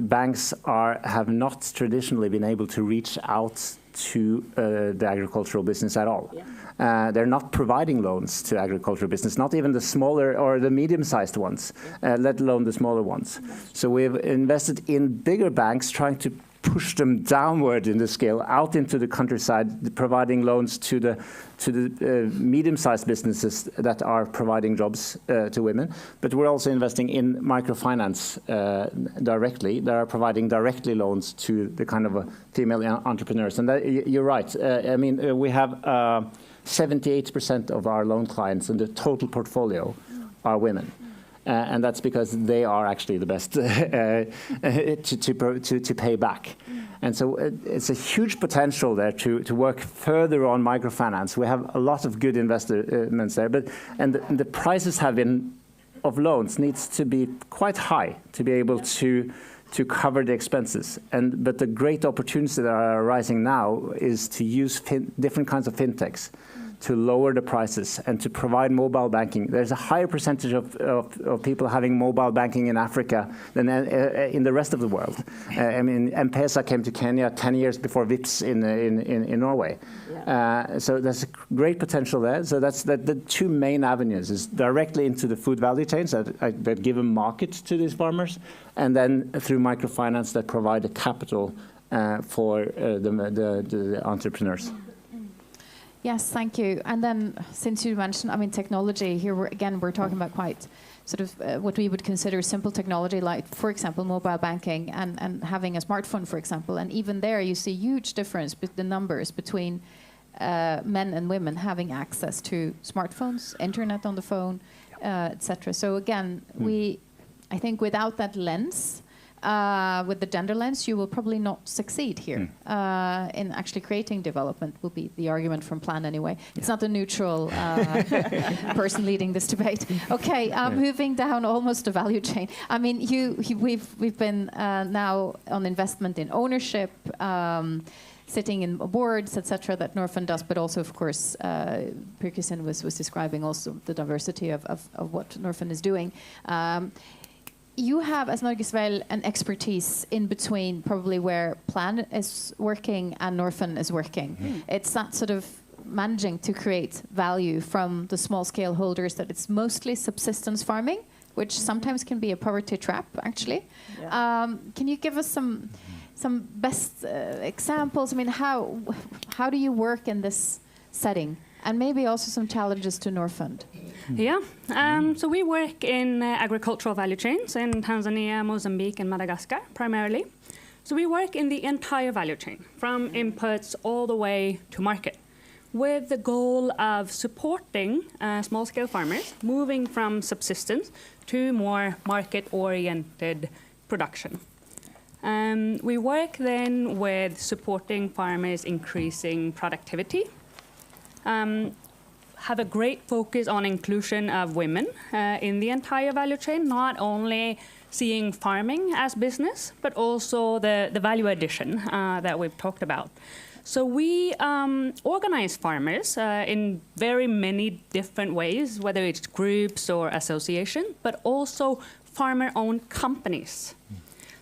banks have not traditionally been able to reach out to the agricultural business at all. Yeah. They're not providing loans to agricultural business, not even the smaller or the medium-sized ones, let alone the smaller ones. So we've invested in bigger banks, trying to push them downward in the scale, out into the countryside, providing loans to the medium-sized businesses that are providing jobs to women. But we're also investing in microfinance directly. They are providing directly loans to the kind of female entrepreneurs. And you're right. I mean, we have 78% of our loan clients in the total portfolio are women. And that's because they are actually the best to pay back. And so it's a huge potential there to work further on microfinance. We have a lot of good investments there, and the prices of loans needs to be quite high to be able to cover the expenses. But the great opportunities that are arising now is to use different kinds of fintechs to lower the prices and to provide mobile banking. There's a higher percentage of people having mobile banking in Africa than in the rest of the world. I mean, M-Pesa came to Kenya 10 years before Vipps in Norway. Yeah. So there's a great potential there. So that's the two main avenues, is directly into the food value chains that give a market to these farmers, and then through microfinance that provide the capital for the entrepreneurs. Yes, thank you. And then, since you mentioned, I mean, technology, here we're talking about quite sort of what we would consider simple technology, like, for example, mobile banking and having a smartphone, for example. And even there, you see huge difference the numbers between men and women having access to smartphones, internet on the phone, etc. So again, I think without that lens, with the gender lens, you will probably not succeed here in actually creating development, will be the argument from Plan anyway. It's not a neutral person leading this debate. Okay, moving down almost the value chain. I mean, we've been now on investment in ownership, sitting in boards, etc., that Norfund does, but also, of course, Pirkesen was describing also the diversity of what Norfund is doing. You have, as Norgesvel, an expertise in between probably where Plan is working and Norfund is working. It's that sort of managing to create value from the small-scale holders, that it's mostly subsistence farming, which sometimes can be a poverty trap, actually. Yeah. Can you give us some best examples? I mean, how do you work in this setting? And maybe also some challenges to Norfund. Yeah, so we work in agricultural value chains in Tanzania, Mozambique, and Madagascar, primarily. So we work in the entire value chain, from inputs all the way to market, with the goal of supporting small-scale farmers moving from subsistence to more market-oriented production. We work then with supporting farmers increasing productivity, have a great focus on inclusion of women in the entire value chain, not only seeing farming as business, but also the value addition that we've talked about. So we organize farmers in very many different ways, whether it's groups or associations, but also farmer-owned companies.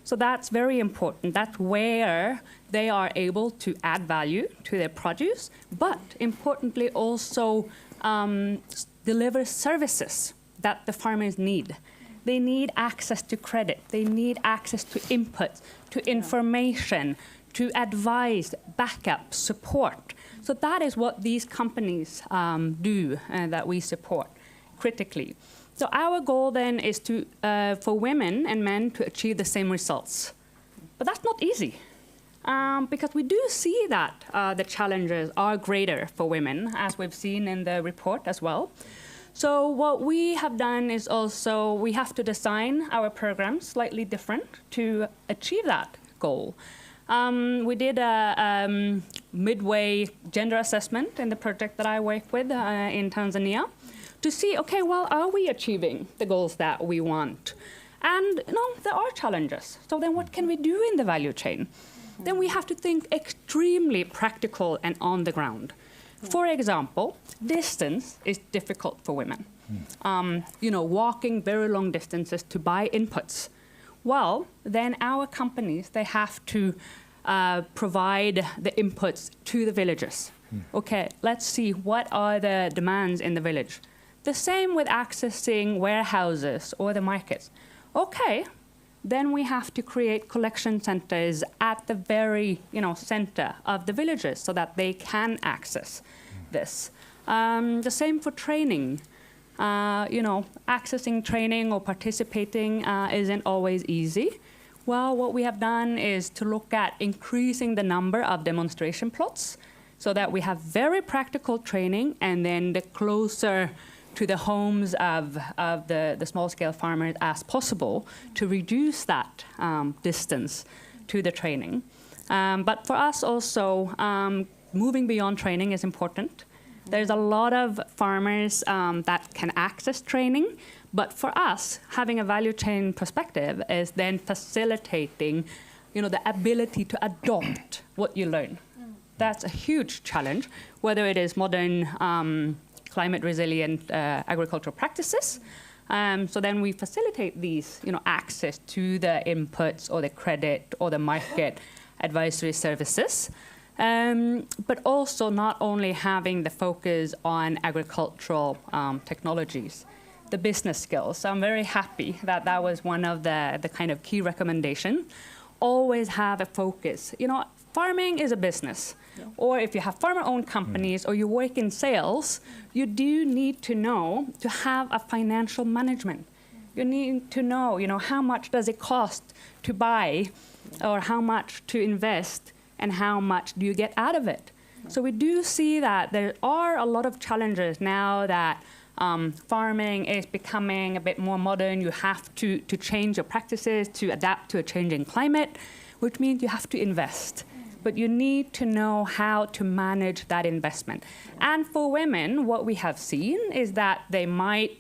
So that's very important. That's where they are able to add value to their produce, but importantly also deliver services that the farmers need. They need access to credit. They need access to input, to information, to advice, backup, support. So that is what these companies do that we support critically. So our goal then is to for women and men to achieve the same results. But that's not easy. Because we do see that the challenges are greater for women, as we've seen in the report as well. So what we have done is also we have to design our programs slightly different to achieve that goal. We did a midway gender assessment in the project that I work with in Tanzania to see, okay, well, are we achieving the goals that we want? And there are challenges. So then what can we do in the value chain? Then we have to think extremely practical and on the ground. For example, distance is difficult for women. Walking very long distances to buy inputs. Well, then our companies, they have to provide the inputs to the villages. Okay, let's see, what are the demands in the village? The same with accessing warehouses or the markets. Okay, then we have to create collection centers at the very center of the villages so that they can access this. The same for training. Accessing training or participating isn't always easy. Well, what we have done is to look at increasing the number of demonstration plots so that we have very practical training, and then the closer to the homes of the small-scale farmers as possible to reduce that distance to the training. But for us also, moving beyond training is important. There's a lot of farmers that can access training, but for us, having a value chain perspective is then facilitating, the ability to adopt what you learn. That's a huge challenge, whether it is modern climate resilient agricultural practices. So then we facilitate these, access to the inputs or the credit or the market advisory services. But also not only having the focus on agricultural technologies, the business skills. So I'm very happy that that was one of the kind of key recommendations. Always have a focus. Farming is a business. Yeah. Or if you have farmer-owned companies or you work in sales, you do need to know to have a financial management. You need to know, how much does it cost to buy or how much to invest and how much do you get out of it. So we do see that there are a lot of challenges now that farming is becoming a bit more modern. You have to change your practices to adapt to a changing climate, which means you have to invest. But you need to know how to manage that investment. And for women, what we have seen is that they might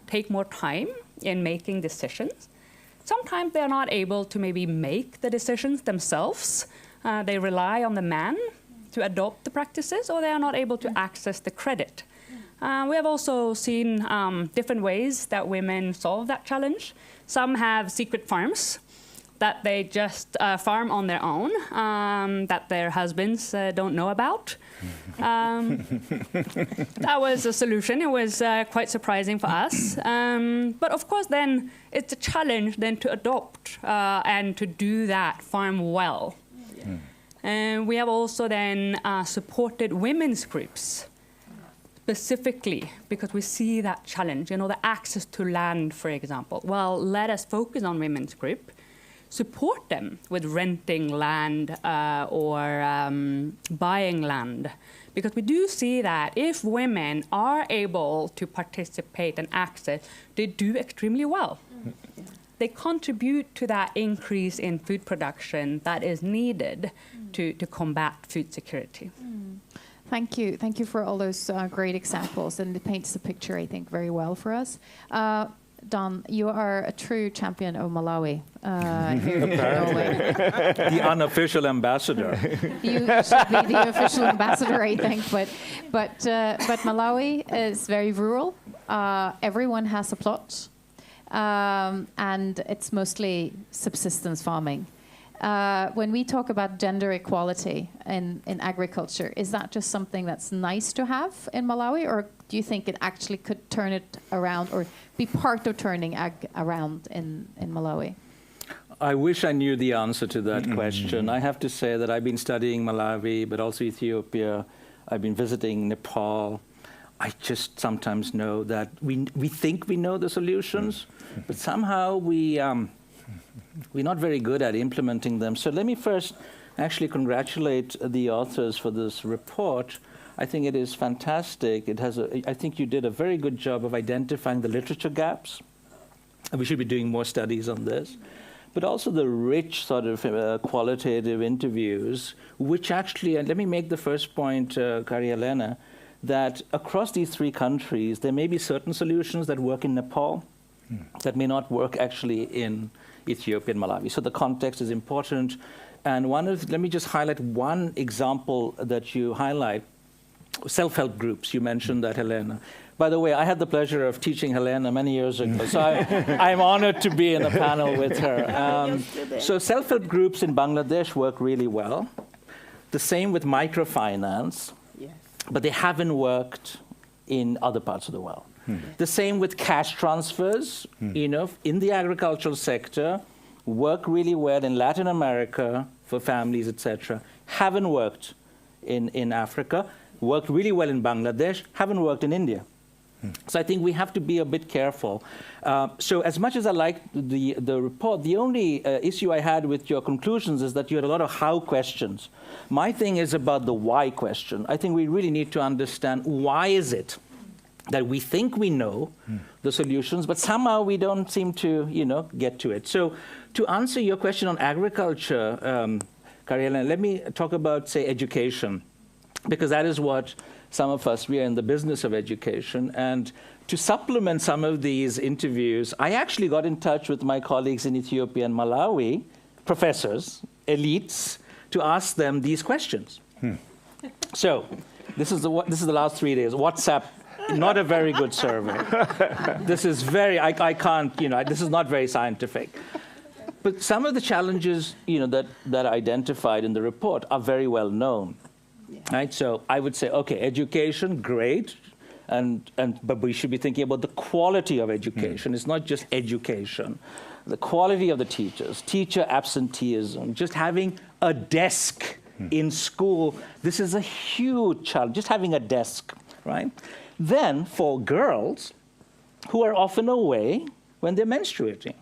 take more time in making decisions. Sometimes they're not able to maybe make the decisions themselves. They rely on the man to adopt the practices, or they are not able to access the credit. We have also seen different ways that women solve that challenge. Some have secret farms that they just farm on their own, that their husbands don't know about. That was a solution. It was quite surprising for us. But of course, then it's a challenge then to adopt and to do that farm well. And we have also then supported women's groups specifically because we see that challenge, the access to land, for example. Well, let us focus on women's group, support them with renting land or buying land. Because we do see that if women are able to participate and access, they do extremely well. They contribute to that increase in food production that is needed to combat food security. Thank you. Thank you for all those great examples. And it paints the picture, I think, very well for us. Don, you are a true champion of Malawi here in Norway. The unofficial ambassador. You should be the official ambassador, I think. But Malawi is very rural. Everyone has a plot. And it's mostly subsistence farming. When we talk about gender equality in agriculture, is that just something that's nice to have in Malawi, or do you think it actually could turn it around or be part of turning ag around in Malawi? I wish I knew the answer to that question. I have to say that I've been studying Malawi, but also Ethiopia. I've been visiting Nepal. I just sometimes know that we think we know the solutions, but somehow we're not very good at implementing them. So let me first actually congratulate the authors for this report. I think it is fantastic. I think you did a very good job of identifying the literature gaps. And we should be doing more studies on this. But also the rich sort of qualitative interviews, which actually, and let me make the first point, Kari Helena, that across these three countries, there may be certain solutions that work in Nepal that may not work actually in Ethiopia and Malawi. So the context is important. And let me just highlight one example that you highlight, self-help groups. You mentioned that, Helena. By the way, I had the pleasure of teaching Helena many years ago, so I'm honored to be in a panel with her. So self-help groups in Bangladesh work really well. The same with microfinance, but they haven't worked in other parts of the world. The same with cash transfers, in the agricultural sector, work really well in Latin America for families, etc. Haven't worked in Africa, worked really well in Bangladesh, haven't worked in India. So I think we have to be a bit careful. So as much as I like the report, the only issue I had with your conclusions is that you had a lot of how questions. My thing is about the why question. I think we really need to understand why is it that we think we know the solutions, but somehow we don't seem to, get to it. So to answer your question on agriculture, Kariela, let me talk about, say, education, because that is what some of us, we are in the business of education. And to supplement some of these interviews, I actually got in touch with my colleagues in Ethiopia and Malawi, professors, elites, to ask them these questions. So this is the last 3 days. WhatsApp, not a very good survey. This is I can't, this is not very scientific. But some of the challenges, that are identified in the report are very well known. Right? So I would say, okay, education, great. But we should be thinking about the quality of education. It's not just education. The quality of the teachers, teacher absenteeism, just having a desk in school. This is a huge challenge, just having a desk, right? Then for girls who are often away when they're menstruating,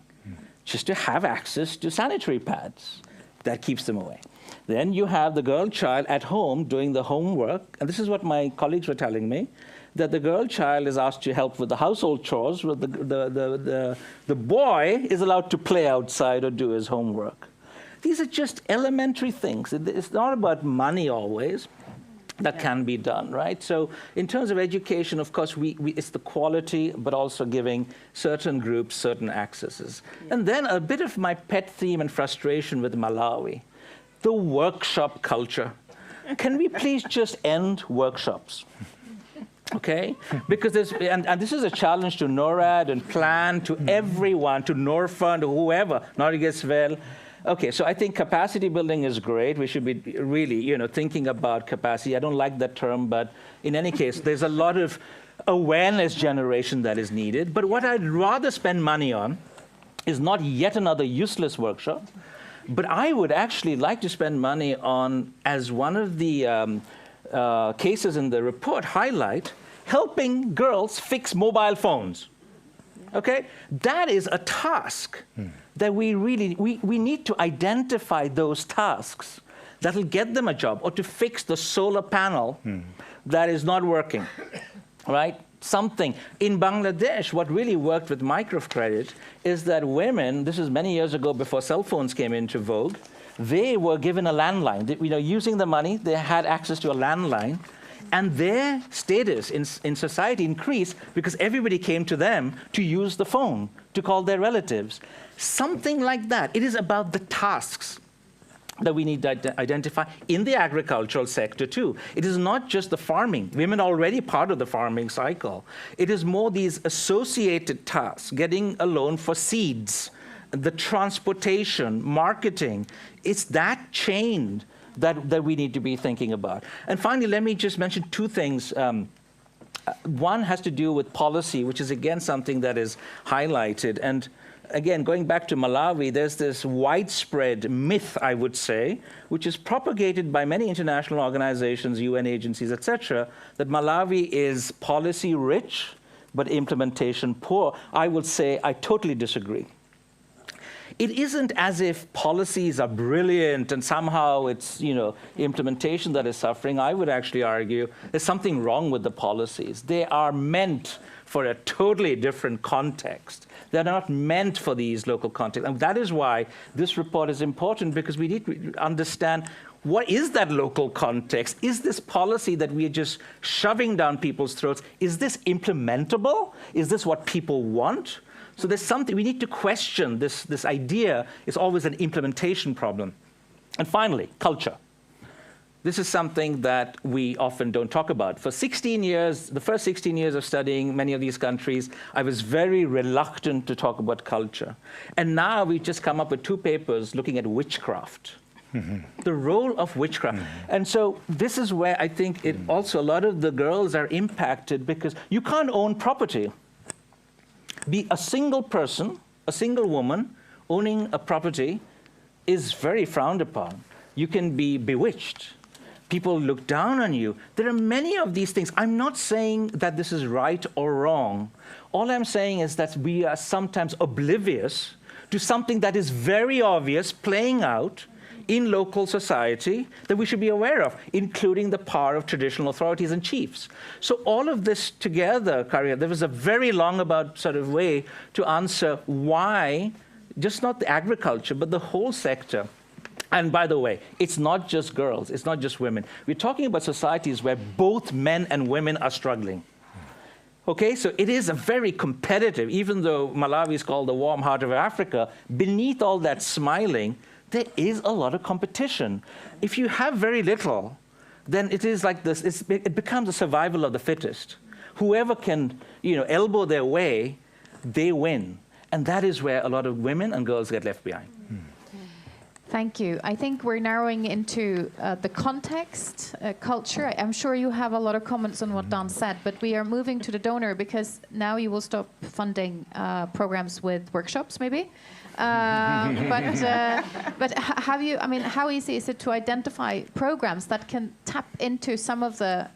just to have access to sanitary pads, that keeps them away. Then you have the girl child at home doing the homework, and this is what my colleagues were telling me, that the girl child is asked to help with the household chores, where the boy is allowed to play outside or do his homework. These are just elementary things. It's not about money always. That can be done, right? So in terms of education, of course, it's the quality, but also giving certain groups certain accesses. Yeah. And then a bit of my pet theme and frustration with Malawi, the workshop culture. Can we please just end workshops? Okay? Because and this is a challenge to Norad and Plan, to everyone, to Norfund, to whoever, Norgesvel. Okay, so I think capacity building is great. We should be really, thinking about capacity. I don't like that term, but in any case, there's a lot of awareness generation that is needed. But what I'd rather spend money on is not yet another useless workshop, but I would actually like to spend money on, as one of the cases in the report highlight, helping girls fix mobile phones. Okay? That is a task that we need to identify those tasks that'll get them a job, or to fix the solar panel that is not working, right? Something. In Bangladesh, what really worked with microcredit is that women, this is many years ago before cell phones came into vogue, they were given a landline. Using the money, they had access to a landline, and their status in society increased because everybody came to them to use the phone, to call their relatives. Something like that. It is about the tasks that we need to identify in the agricultural sector too. It is not just the farming. Women are already part of the farming cycle. It is more these associated tasks, getting a loan for seeds, the transportation, marketing. It's that chain that we need to be thinking about. And finally, let me just mention two things. One has to do with policy, which is again something that is highlighted. And again, going back to Malawi, there's this widespread myth, I would say, which is propagated by many international organizations, UN agencies, etc., that Malawi is policy rich, but implementation poor. I would say I totally disagree. It isn't as if policies are brilliant and somehow it's, implementation that is suffering. I would actually argue there's something wrong with the policies. They are meant for a totally different context. They're not meant for these local contexts. And that is why this report is important, because we need to understand what is that local context? Is this policy that we are just shoving down people's throats, is this implementable? Is this what people want? So there's something, we need to question this idea is always an implementation problem. And finally, culture. This is something that we often don't talk about. For 16 years, the first 16 years of studying many of these countries, I was very reluctant to talk about culture. And now we've just come up with 2 papers looking at witchcraft. The role of witchcraft. And so this is where I think it also, a lot of the girls are impacted, because you can't own property. Be a single person, a single woman, owning a property is very frowned upon. You can be bewitched. People look down on you. There are many of these things. I'm not saying that this is right or wrong. All I'm saying is that we are sometimes oblivious to something that is very obvious playing out in local society that we should be aware of, including the power of traditional authorities and chiefs. So all of this together, Karya, there was a very long about sort of way to answer why, just not the agriculture, but the whole sector. And by the way, it's not just girls, it's not just women. We're talking about societies where both men and women are struggling. Okay, so it is a very competitive, even though Malawi is called the warm heart of Africa, beneath all that smiling, there is a lot of competition. If you have very little, then it is like this, it becomes a survival of the fittest. Whoever can, elbow their way, they win. And that is where a lot of women and girls get left behind. Thank you. I think we're narrowing into the context, culture. I'm sure you have a lot of comments on what Dan said, but we are moving to the donor because now you will stop funding programs with workshops, maybe. But have you? I mean, how easy is it to identify programs that can tap into some of the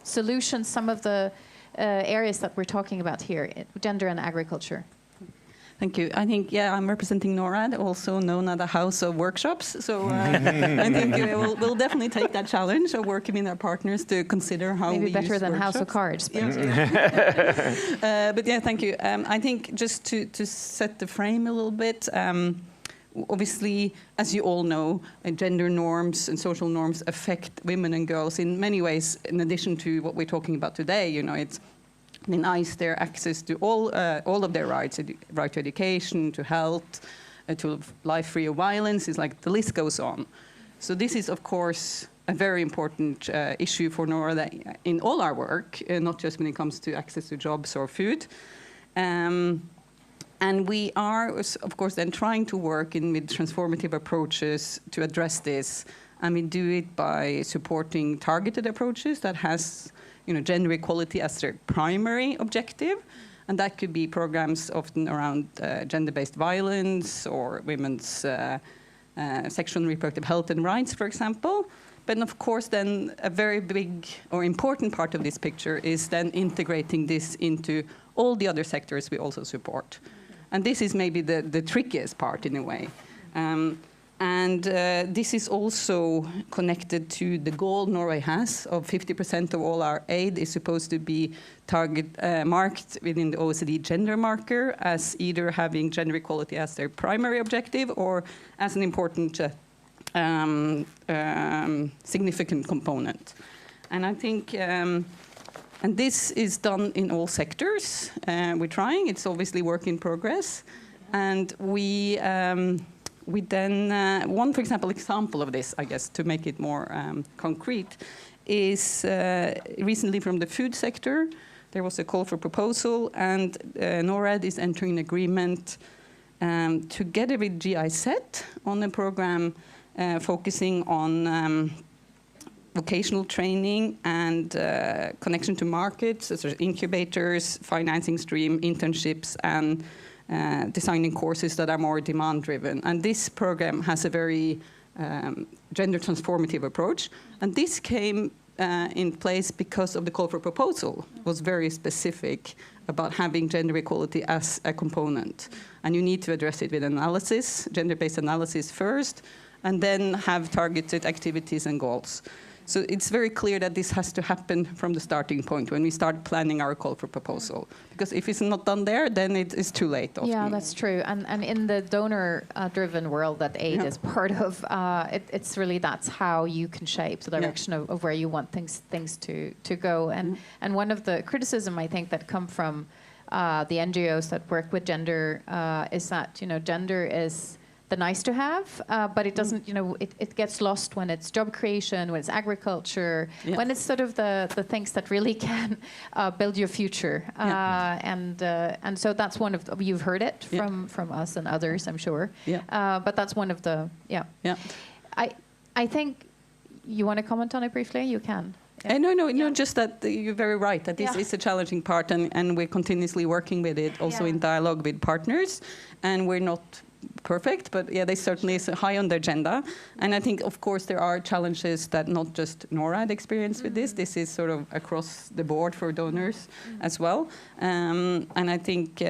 solutions, some of the areas that we're talking about here, gender and agriculture? Thank you. I think, I'm representing Norad, also known as a house of workshops. So I think we'll definitely take that challenge of working with our partners to consider how maybe we better use than workshops. House of Cards. But, but thank you. I think just to set the frame a little bit, obviously, as you all know, gender norms and social norms affect women and girls in many ways, in addition to what we're talking about today. It's denies their access to all of their rights, right to education, to health, to life free of violence. It's like the list goes on. So this is, of course, a very important issue for Norad in all our work, not just when it comes to access to jobs or food. And we are, of course, then trying to work with transformative approaches to address this. And we do it by supporting targeted approaches that has gender equality as their primary objective. And that could be programs often around gender-based violence or women's sexual and reproductive health and rights, for example. But of course, then a very big or important part of this picture is then integrating this into all the other sectors we also support. And this is maybe the trickiest part in a way. And this is also connected to the goal Norway has of 50% of all our aid is supposed to be marked within the OECD gender marker as either having gender equality as their primary objective or as an important significant component. And I think, and this is done in all sectors. We're trying. It's obviously work in progress. And we then, one, for example of this, I guess, to make it more concrete, is recently from the food sector. There was a call for proposal, and Norad is entering an agreement together with GIZ on a program focusing on vocational training and connection to markets, such as incubators, financing stream, internships, and designing courses that are more demand-driven. And this program has a very gender transformative approach. And this came in place because of the call for proposal. It was very specific about having gender equality as a component. And you need to address it with analysis, gender-based analysis first, and then have targeted activities and goals. So it's very clear that this has to happen from the starting point when we start planning our call for proposal. Because if it's not done there, then it is too late often. Yeah, that's true. And in the donor-driven world that aid is part of, it's really that's how you can shape the direction of where you want things to go. And one of the criticism, I think, that come from the NGOs that work with gender is that, gender is the nice to have, but it doesn't, it gets lost when it's job creation, when it's agriculture, when it's sort of the things that really can build your future. And so that's one of, you've heard it from us and others, I'm sure. But that's one of the, I think, you want to comment on it briefly? You can. No, just that you're very right, that this is a challenging part, and we're continuously working with it, also in dialogue with partners, and we're not perfect, but they certainly is high on the agenda. And I think, of course, there are challenges that not just Norad experience with this. This is sort of across the board for donors as well. And I think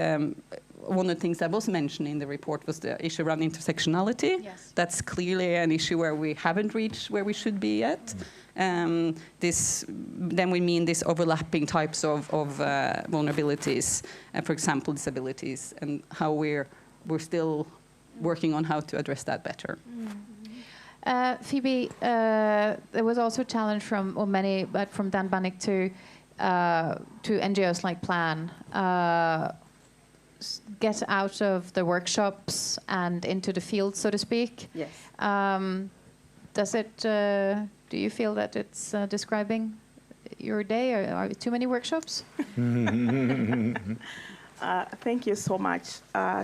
one of the things that was mentioned in the report was the issue around intersectionality. Yes. That's clearly an issue where we haven't reached where we should be yet. Then we mean these overlapping types of vulnerabilities, for example, disabilities, and how we're still working on how to address that better. Phoebe, there was also a challenge from many, but from Dan Bannick to NGOs like Plan, get out of the workshops and into the field, so to speak. Yes. Does it? Do you feel that it's describing your day, or are too many workshops? Thank you so much.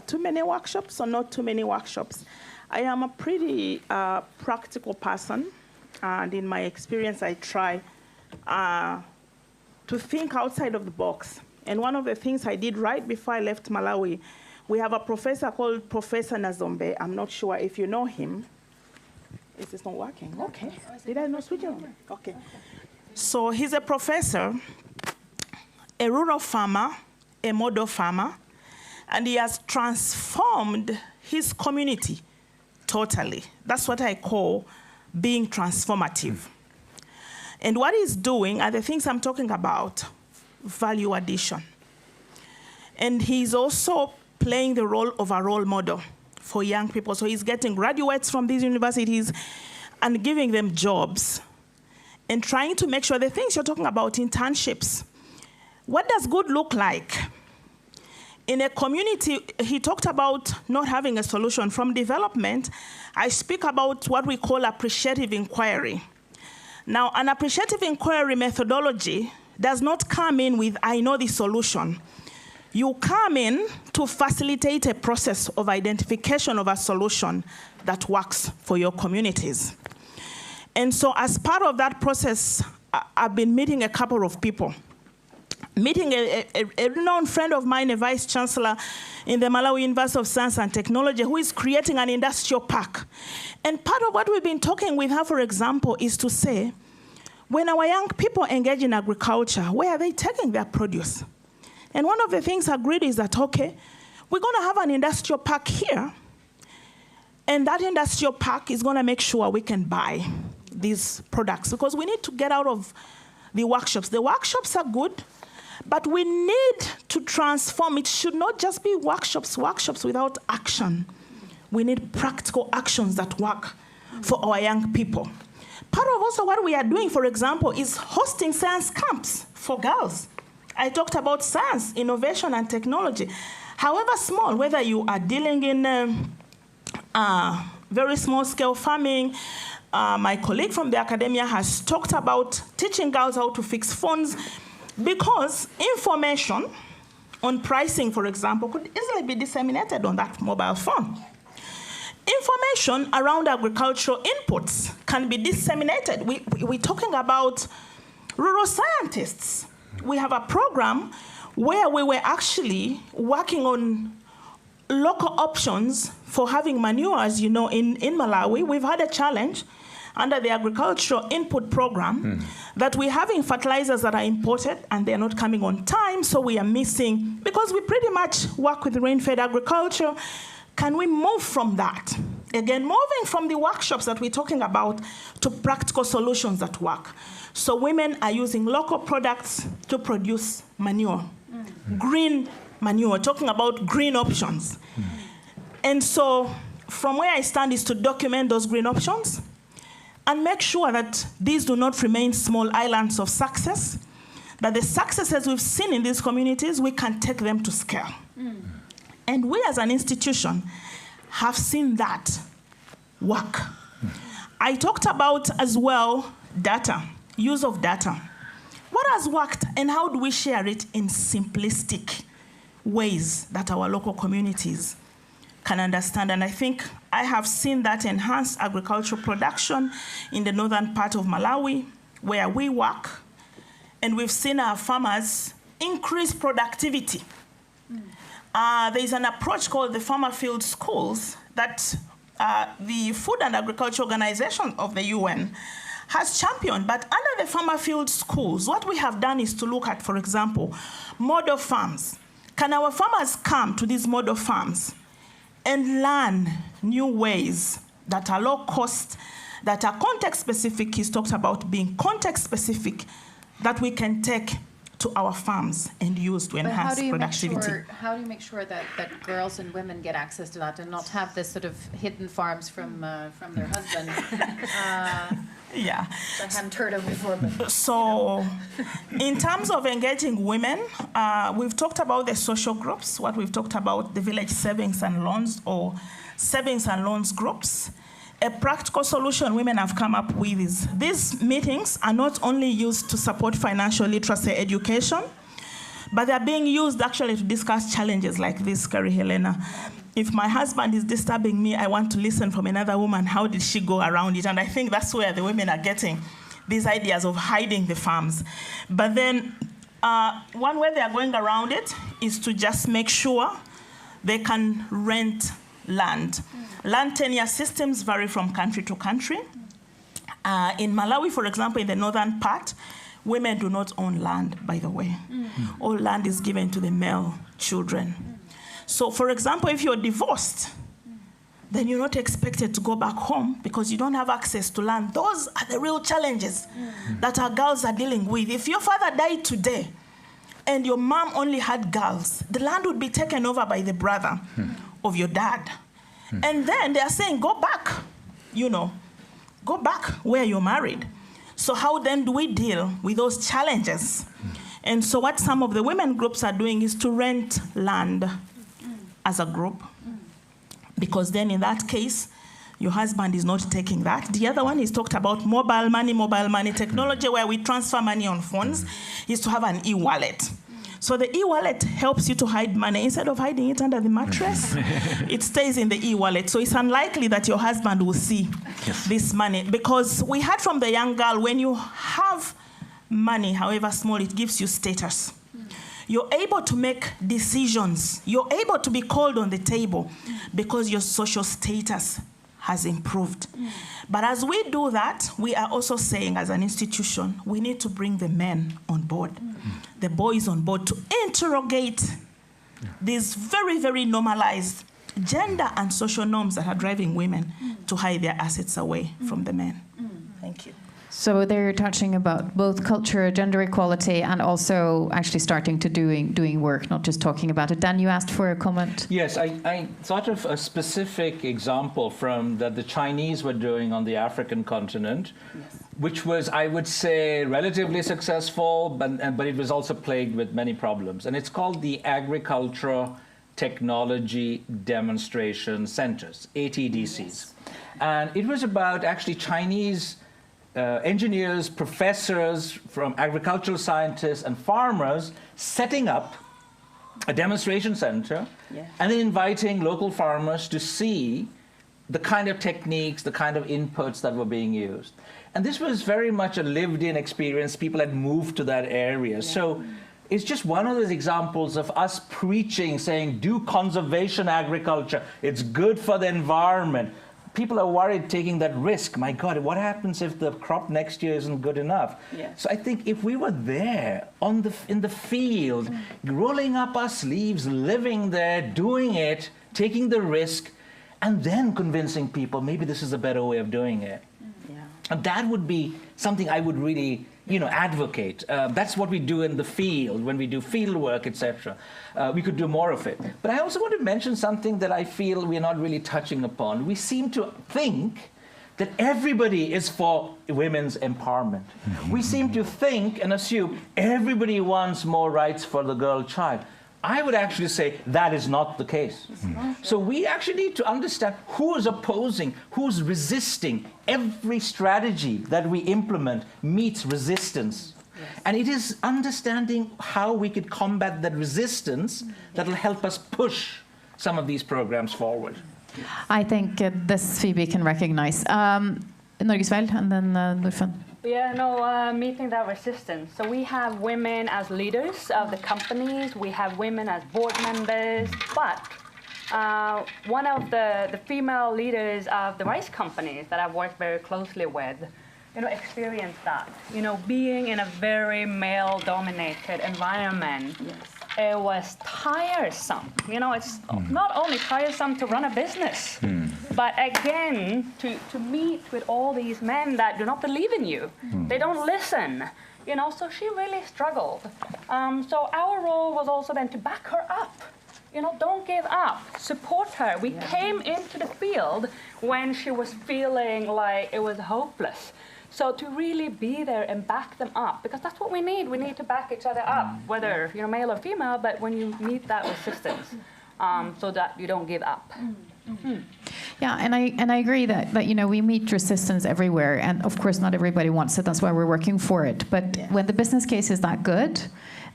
Too many workshops or not too many workshops? I am a pretty practical person, and in my experience, I try to think outside of the box. And one of the things I did right before I left Malawi, we have a professor called Professor Nazombe. I'm not sure if you know him. Is this not working? Okay. Did I not switch on? Okay. So he's a professor, a rural farmer, a model farmer, and he has transformed his community totally. That's what I call being transformative. And what he's doing are the things I'm talking about, value addition. And he's also playing the role of a role model for young people. So he's getting graduates from these universities and giving them jobs and trying to make sure the things you're talking about, internships, what does good look like? In a community, he talked about not having a solution. From development, I speak about what we call appreciative inquiry. Now, an appreciative inquiry methodology does not come in with, I know the solution. You come in to facilitate a process of identification of a solution that works for your communities. And so as part of that process, I've been meeting a couple of people. Meeting a renowned friend of mine, a vice chancellor in the Malawi University of Science and Technology, who is creating an industrial park. And part of what we've been talking with her, for example, is to say, when our young people engage in agriculture, where are they taking their produce? And one of the things agreed is that, okay, we're going to have an industrial park here, and that industrial park is going to make sure we can buy these products, because we need to get out of the workshops. The workshops are good, but we need to transform. It should not just be workshops without action. We need practical actions that work for our young people. Part of also what we are doing, for example, is hosting science camps for girls. I talked about science, innovation, and technology. However small, whether you are dealing in very small-scale farming, my colleague from the academia has talked about teaching girls how to fix phones, because information on pricing, for example, could easily be disseminated on that mobile phone. Information around agricultural inputs can be disseminated. We're talking about rural scientists. We have a program where we were actually working on local options for having manure. As you know, in Malawi, we've had a challenge under the agricultural input program that we're having fertilizers that are imported and they're not coming on time, so we are missing, because we pretty much work with rain-fed agriculture. Can we move from that? Again, moving from the workshops that we're talking about to practical solutions that work. So women are using local products to produce manure, green manure, talking about green options. And so from where I stand is to document those green options and make sure that these do not remain small islands of success, that the successes we've seen in these communities, we can take them to scale. And we as an institution have seen that work. I talked about as well data, use of data. What has worked and how do we share it in simplistic ways that our local communities can understand? And I think I have seen that enhance agricultural production in the northern part of Malawi, where we work, and we've seen our farmers increase productivity. There's an approach called the Farmer Field Schools that the Food and Agriculture Organization of the UN has championed. But under the Farmer Field Schools, what we have done is to look at, for example, model farms. Can our farmers come to these model farms and learn new ways that are low cost, that are context specific? He's talked about being context specific, that we can take to our farms and use to enhance productivity. How do you make sure that girls and women get access to that and not have this sort of hidden farms from their husbands? Yeah. I hadn't heard of before. But, so, in terms of engaging women, we've talked about the social groups, what we've talked about, the village savings and loans or savings and loans groups. A practical solution women have come up with is these meetings are not only used to support financial literacy education, but they're being used actually to discuss challenges like this, Carrie Helena. If my husband is disturbing me, I want to listen from another woman. How did she go around it? And I think that's where the women are getting these ideas of hiding the farms. But then one way they are going around it is to just make sure they can rent land. Land tenure systems vary from country to country. In Malawi, for example, in the northern part, women do not own land, by the way. All land is given to the male children. So, for example, if you're divorced, then you're not expected to go back home because you don't have access to land. Those are the real challenges that our girls are dealing with. If your father died today and your mom only had girls, the land would be taken over by the brother of your dad. And then they are saying, go back, go back where you're married. So how then do we deal with those challenges? And so what some of the women groups are doing is to rent land as a group, because then in that case, your husband is not taking that. The other one is talked about mobile money technology, where we transfer money on phones, is to have an e-wallet. So the e-wallet helps you to hide money. Instead of hiding it under the mattress, it stays in the e-wallet. So it's unlikely that your husband will see this money. Because we heard from the young girl, when you have money, however small, it gives you status. You're able to make decisions. You're able to be called on the table because your social status has improved. But as we do that, we are also saying as an institution, we need to bring the men on board, the boys on board, to interrogate these very, very normalized gender and social norms that are driving women to hide their assets away from the men. Thank you. So they're touching about both culture, gender equality, and also actually starting to doing work, not just talking about it. Dan, you asked for a comment. Yes, I thought of a specific example from that the Chinese were doing on the African continent, which was, I would say, relatively successful, but it was also plagued with many problems. And it's called the Agricultural Technology Demonstration Centers, ATDCs. And it was about actually Chinese engineers, professors from agricultural scientists and farmers setting up a demonstration center and then inviting local farmers to see the kind of techniques, the kind of inputs that were being used. And this was very much a lived-in experience. People had moved to that area. So it's just one of those examples of us preaching, saying, do conservation agriculture. It's good for the environment. People are worried taking that risk. My God, what happens if the crop next year isn't good enough? So I think if we were there in the field, rolling up our sleeves, living there, doing it, taking the risk, and then convincing people maybe this is a better way of doing it. And that would be something I would really advocate. That's what we do in the field, when we do field work, etc. We could do more of it. But I also want to mention something that I feel we're not really touching upon. We seem to think that everybody is for women's empowerment. We seem to think and assume everybody wants more rights for the girl child. I would actually say that is not the case. So we actually need to understand who is opposing, who's resisting. Every strategy that we implement meets resistance. And it is understanding how we could combat that resistance that will help us push some of these programs forward. I think this Phoebe can recognize. Norgesvel and then Hvorfor. Yeah, no, meeting that resistance. So we have women as leaders of the companies, we have women as board members, but one of the female leaders of the rice companies that I've worked very closely with, experienced that, being in a very male-dominated environment. it was tiresome. You know, it's not only tiresome to run a business, but again, to meet with all these men that do not believe in you. They don't listen. You know, so she really struggled. So our role was also then to back her up. You know, don't give up. Support her. We came into the field when she was feeling like it was hopeless. So to really be there and back them up, because that's what we need. We need to back each other up, whether you're male or female, but when you meet that resistance, so that you don't give up. Yeah, and I agree that you know, we meet resistance everywhere, and of course not everybody wants it. That's why we're working for it. But when the business case is that good,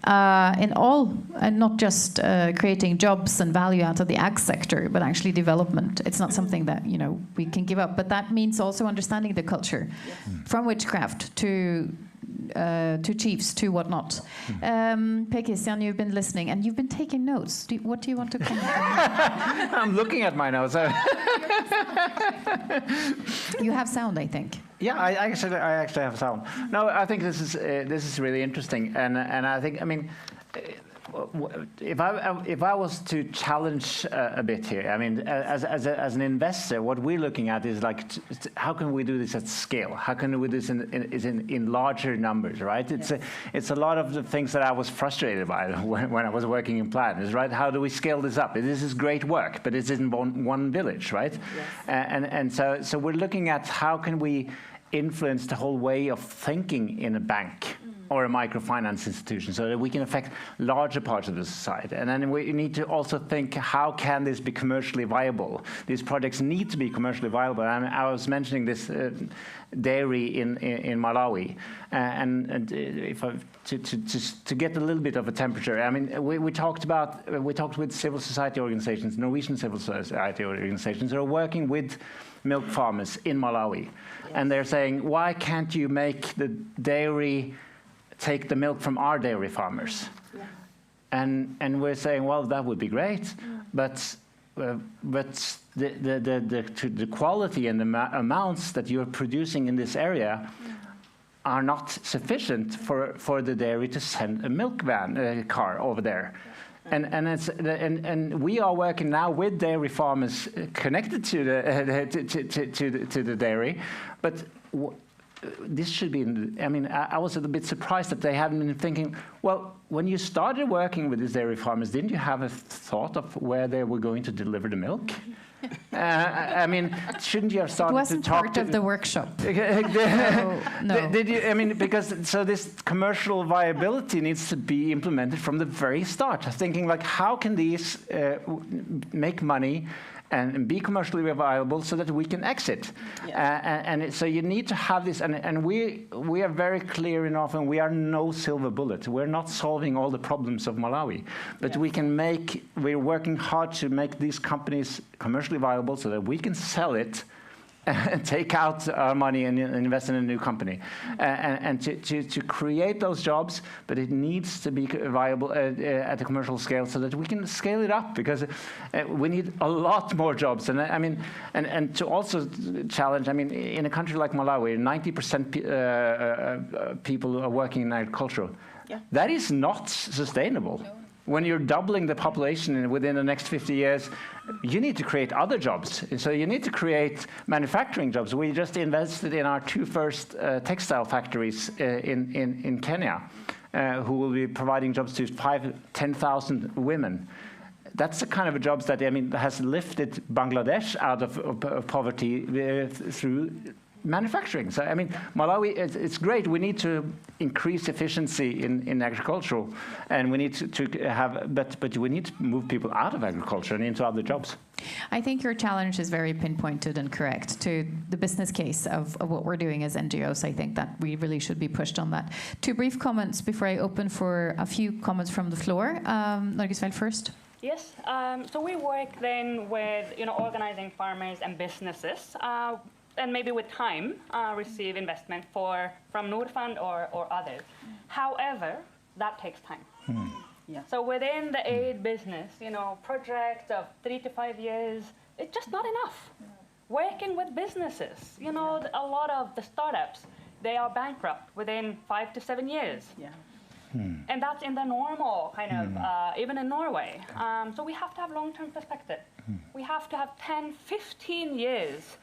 in all, and not just creating jobs and value out of the ag sector, but actually development, it's not something that, you know, we can give up. But that means also understanding the culture, from witchcraft to chiefs to whatnot. Per Christian, you've been listening and you've been taking notes. What do you want to comment on? I'm looking at my notes. You have sound, I think. Yeah, I actually have sound. No, I think this is really interesting, and I think, I mean, if I was to challenge a bit here, I mean, as an investor, what we're looking at is like, how can we do this at scale? How can we do this in larger numbers, right? It's a lot of the things that I was frustrated by when I was working in Plan, is right. How do we scale this up? This is great work, but it's in one village, right? Yes. And so we're looking at how can we influence the whole way of thinking in a bank or a microfinance institution, so that we can affect larger parts of the society. And then we need to also think, how can this be commercially viable? These projects need to be commercially viable. I was mentioning this dairy in Malawi, and if to get a little bit of a temperature, I mean, we talked with civil society organizations, Norwegian civil society organizations that are working with milk farmers in Malawi, and they're saying, why can't you make the dairy take the milk from our dairy farmers? And we're saying, well, that would be great, but the quality and the amounts that you're producing in this area are not sufficient for the dairy to send a milk van car over there. And we are working now with dairy farmers connected to the dairy, but this should be, I mean, I was a bit surprised that they haven't been thinking, well, when you started working with these dairy farmers, didn't you have a thought of where they were going to deliver the milk? I mean, shouldn't you have started to talk part of the workshop? No. Did you, I mean, because so this commercial viability needs to be implemented from the very start. Thinking like, how can these make money and be commercially viable so that we can exit? So you need to have this, and we are very clear enough, and we are no silver bullet. We're not solving all the problems of Malawi, but we're working hard to make these companies commercially viable so that we can sell it and take out our money and invest in a new company, and to create those jobs, but it needs to be viable at a commercial scale so that we can scale it up, because we need a lot more jobs. And I mean, and to also challenge, I mean, in a country like Malawi, 90% people are working in agriculture. That is not sustainable. No. When you're doubling the population within the next 50 years, you need to create other jobs. So you need to create manufacturing jobs. We just invested in our 2 first textile factories in Kenya, who will be providing jobs to 10,000 women. That's the kind of jobs that, I mean, has lifted Bangladesh out of poverty through manufacturing. So, I mean, Malawi, it's great. We need to increase efficiency in agricultural, and we need to have, but we need to move people out of agriculture and into other jobs. I think your challenge is very pinpointed and correct to the business case of what we're doing as NGOs. I think that we really should be pushed on that. 2 brief comments before I open for a few comments from the floor. Norgesveld first. Yes, so we work then with, organizing farmers and businesses, and maybe with time receive investment from Norfund or others. However, that takes time. So within the aid business, projects of 3 to 5 years, it's just not enough. Working with businesses, a lot of the startups, they are bankrupt within 5 to 7 years. And that's in the normal kind of, even in Norway. So we have to have long-term perspective. We have to have 10, 15 years.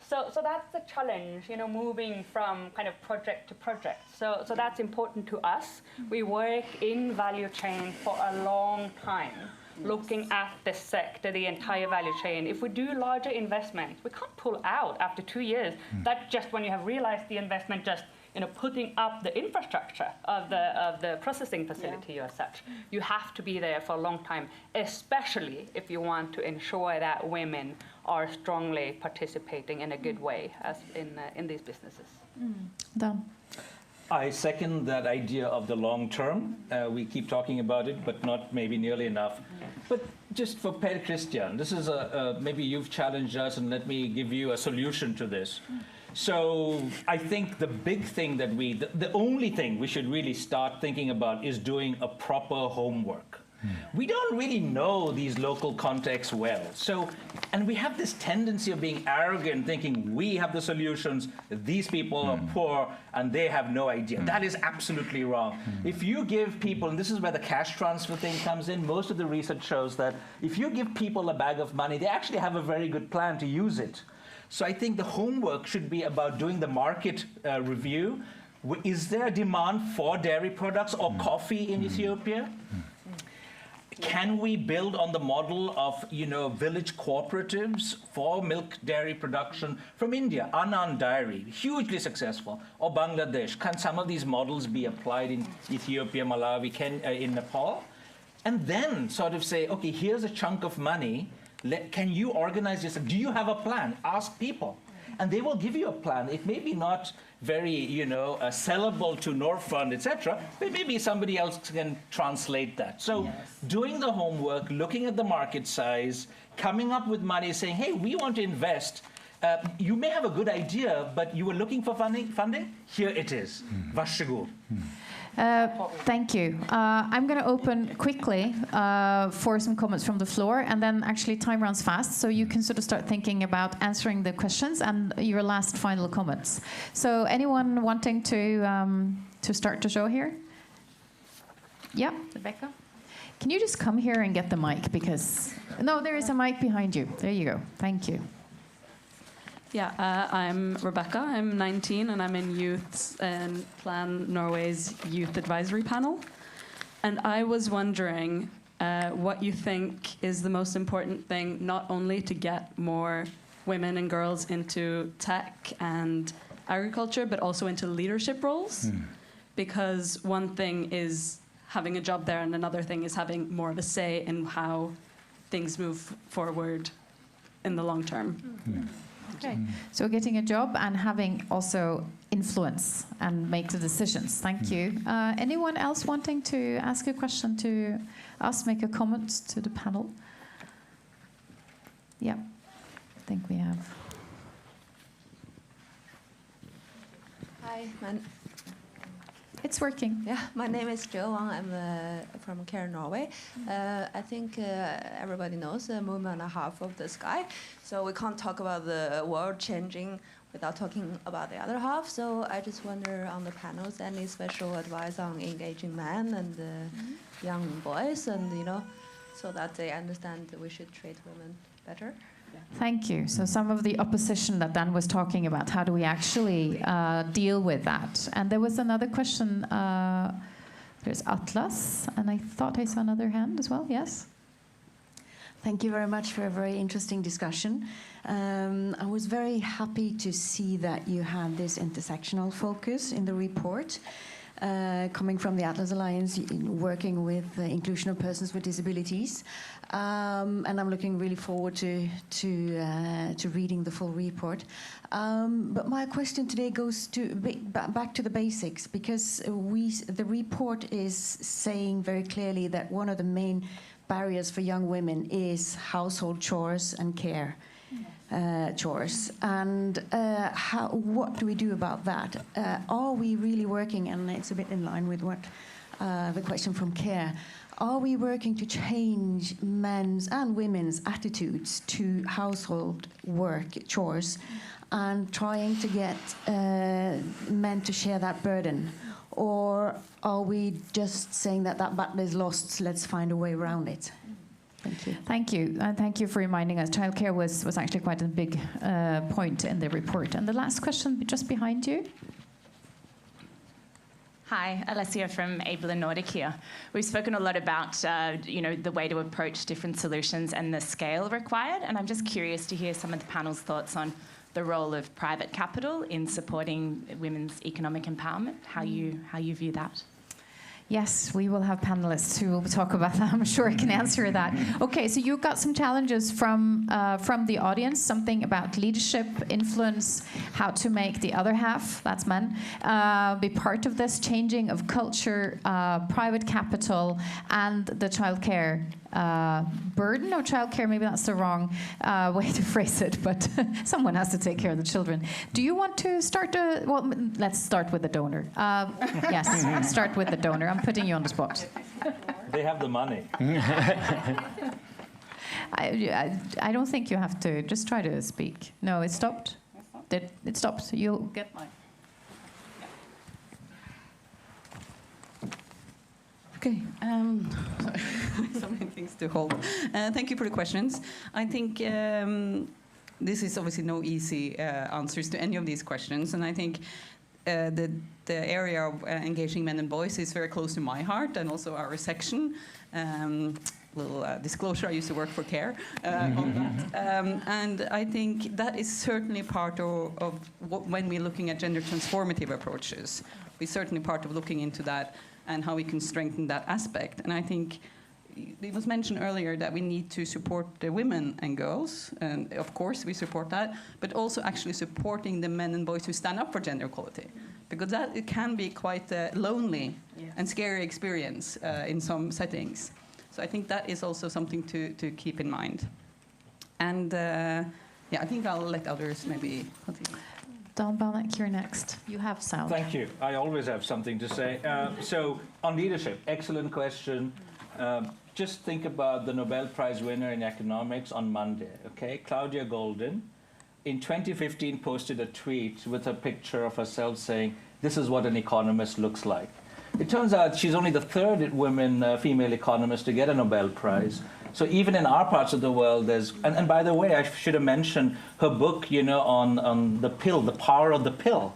So that's the challenge, you know, moving from kind of project to project. So that's important to us. We work in value chain for a long time, looking at the sector, the entire value chain. If we do larger investments, we can't pull out after 2 years. That's just when you have realized the investment, just, you know, putting up the infrastructure of the processing facility or such. You have to be there for a long time, especially if you want to ensure that women are strongly participating in a good way as in these businesses. Done. I second that idea of the long term. We keep talking about it, but not maybe nearly enough. But just for Per Christian, this is maybe you've challenged us, and let me give you a solution to this. So I think the big thing that the only thing we should really start thinking about is doing a proper homework. We don't really know these local contexts well. So, and we have this tendency of being arrogant, thinking we have the solutions, these people are poor, and they have no idea. That is absolutely wrong. If you give people, and this is where the cash transfer thing comes in, most of the research shows that if you give people a bag of money, they actually have a very good plan to use it. So I think the homework should be about doing the market review. Is there a demand for dairy products or coffee in Ethiopia? Can we build on the model of, you know, village cooperatives for milk dairy production from India? Anand Dairy, hugely successful, or Bangladesh. Can some of these models be applied in Ethiopia, Malawi, in Nepal? And then sort of say, okay, here's a chunk of money. Can you organize this? Do you have a plan? Ask people. And they will give you a plan. It may be not very, you know, sellable to Norfund, etc., but maybe somebody else can translate that. So doing the homework, looking at the market size, coming up with money, saying, hey, we want to invest. You may have a good idea, but you were looking for funding? Here it is. Varsågod. Thank you. I'm going to open quickly for some comments from the floor, and then actually time runs fast, so you can sort of start thinking about answering the questions and your last final comments. So anyone wanting to start the show here? Yeah, Rebecca. Can you just come here and get the mic? Because no, there is a mic behind you. There you go. Thank you. Yeah, I'm Rebecca. I'm 19 and I'm in Youths and Plan Norway's Youth Advisory Panel. And I was wondering what you think is the most important thing, not only to get more women and girls into tech and agriculture, but also into leadership roles. Because one thing is having a job there and another thing is having more of a say in how things move forward in the long term. Okay. So getting a job and having also influence and make the decisions. Thank you. Anyone else wanting to ask a question to us, make a comment to the panel? Yeah, I think we have. Hi, it's working. Yeah, my name is Jo Wang. I'm from Care Norway. I think everybody knows the movement and half of the sky. So we can't talk about the world changing without talking about the other half. So I just wonder on the panels, any special advice on engaging men and young boys, and so that they understand that we should treat women better. Thank you. So some of the opposition that Dan was talking about, how do we actually deal with that? And there was another question. There's Atlas, and I thought I saw another hand as well. Yes? Thank you very much for a very interesting discussion. I was very happy to see that you had this intersectional focus in the report. Coming from the Atlas Alliance, working with the inclusion of persons with disabilities, and I'm looking really forward to reading the full report. But my question today goes back to the basics, because the report is saying very clearly that one of the main barriers for young women is household chores and care. Chores, and what do we do about that? Are we really working, and it's a bit in line with what the question from Care, are we working to change men's and women's attitudes to household work, chores, and trying to get men to share that burden? or are we just saying that that battle is lost, let's find a way around it? Thank you. Thank you. And thank you for reminding us. Childcare was actually quite a big point in the report. And the last question just behind you. Hi, Alessia from Able and Nordic here. We've spoken a lot about the way to approach different solutions and the scale required, and I'm just curious to hear some of the panel's thoughts on the role of private capital in supporting women's economic empowerment, how you view that. Yes, we will have panelists who will talk about that. I'm sure I can answer that. Okay, so you've got some challenges from the audience, something about leadership, influence, how to make the other half, that's men, be part of this changing of culture, private capital, and the childcare burden of childcare. Maybe that's the wrong way to phrase it, but someone has to take care of the children. Do you want to start? Well, let's start with the donor. Yes, start with the donor. I'm putting you on the spot. They have the money. I don't think you have to. Just try to speak. No, it stopped. It stopped. You'll get mine. Okay, so many things to hold. Thank you for the questions. I think this is obviously no easy answers to any of these questions, and I think the area of engaging men and boys is very close to my heart, and also our section. Little disclosure, I used to work for CARE on that. And I think that is certainly part of when we're looking at gender transformative approaches. We're certainly part of looking into that and how we can strengthen that aspect. And I think it was mentioned earlier that we need to support the women and girls, and of course we support that, but also actually supporting the men and boys who stand up for gender equality, because that it can be quite a lonely and scary experience in some settings. So I think that is also something to keep in mind. And I think I'll let others maybe continue. Don Balnick, you're next. You have sound. Thank you. I always have something to say. So on leadership, excellent question. Just think about the Nobel Prize winner in economics on Monday, okay? Claudia Goldin, in 2015, posted a tweet with a picture of herself saying, "This is what an economist looks like." It turns out she's only the third female economist to get a Nobel Prize. So even in our parts of the world, there's... And by the way, I should have mentioned her book, on the pill, the power of the pill.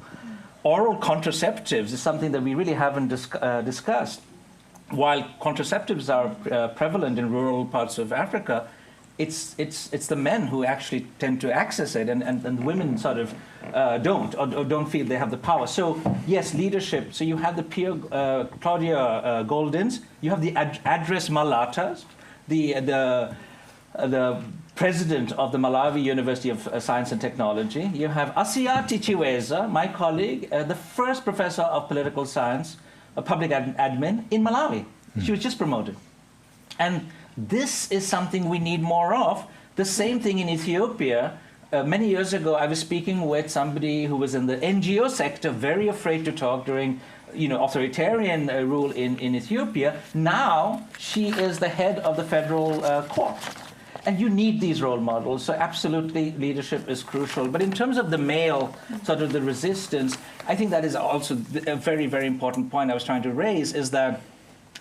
Oral contraceptives is something that we really haven't discussed. While contraceptives are prevalent in rural parts of Africa, it's the men who actually tend to access it, and women sort of don't feel they have the power. So yes, leadership. So you have the peer Claudia Goldins, you have the Address Malatas, the president of the Malawi University of Science and Technology. You have Asiati Chiweza, my colleague, the first professor of political science, public admin in Malawi. She was just promoted. And this is something we need more of. The same thing in Ethiopia. Many years ago, I was speaking with somebody who was in the NGO sector, very afraid to talk during authoritarian rule in Ethiopia. Now she is the head of the federal court. And you need these role models, so absolutely leadership is crucial. But in terms of the male, sort of the resistance, I think that is also a very, very important point I was trying to raise, is that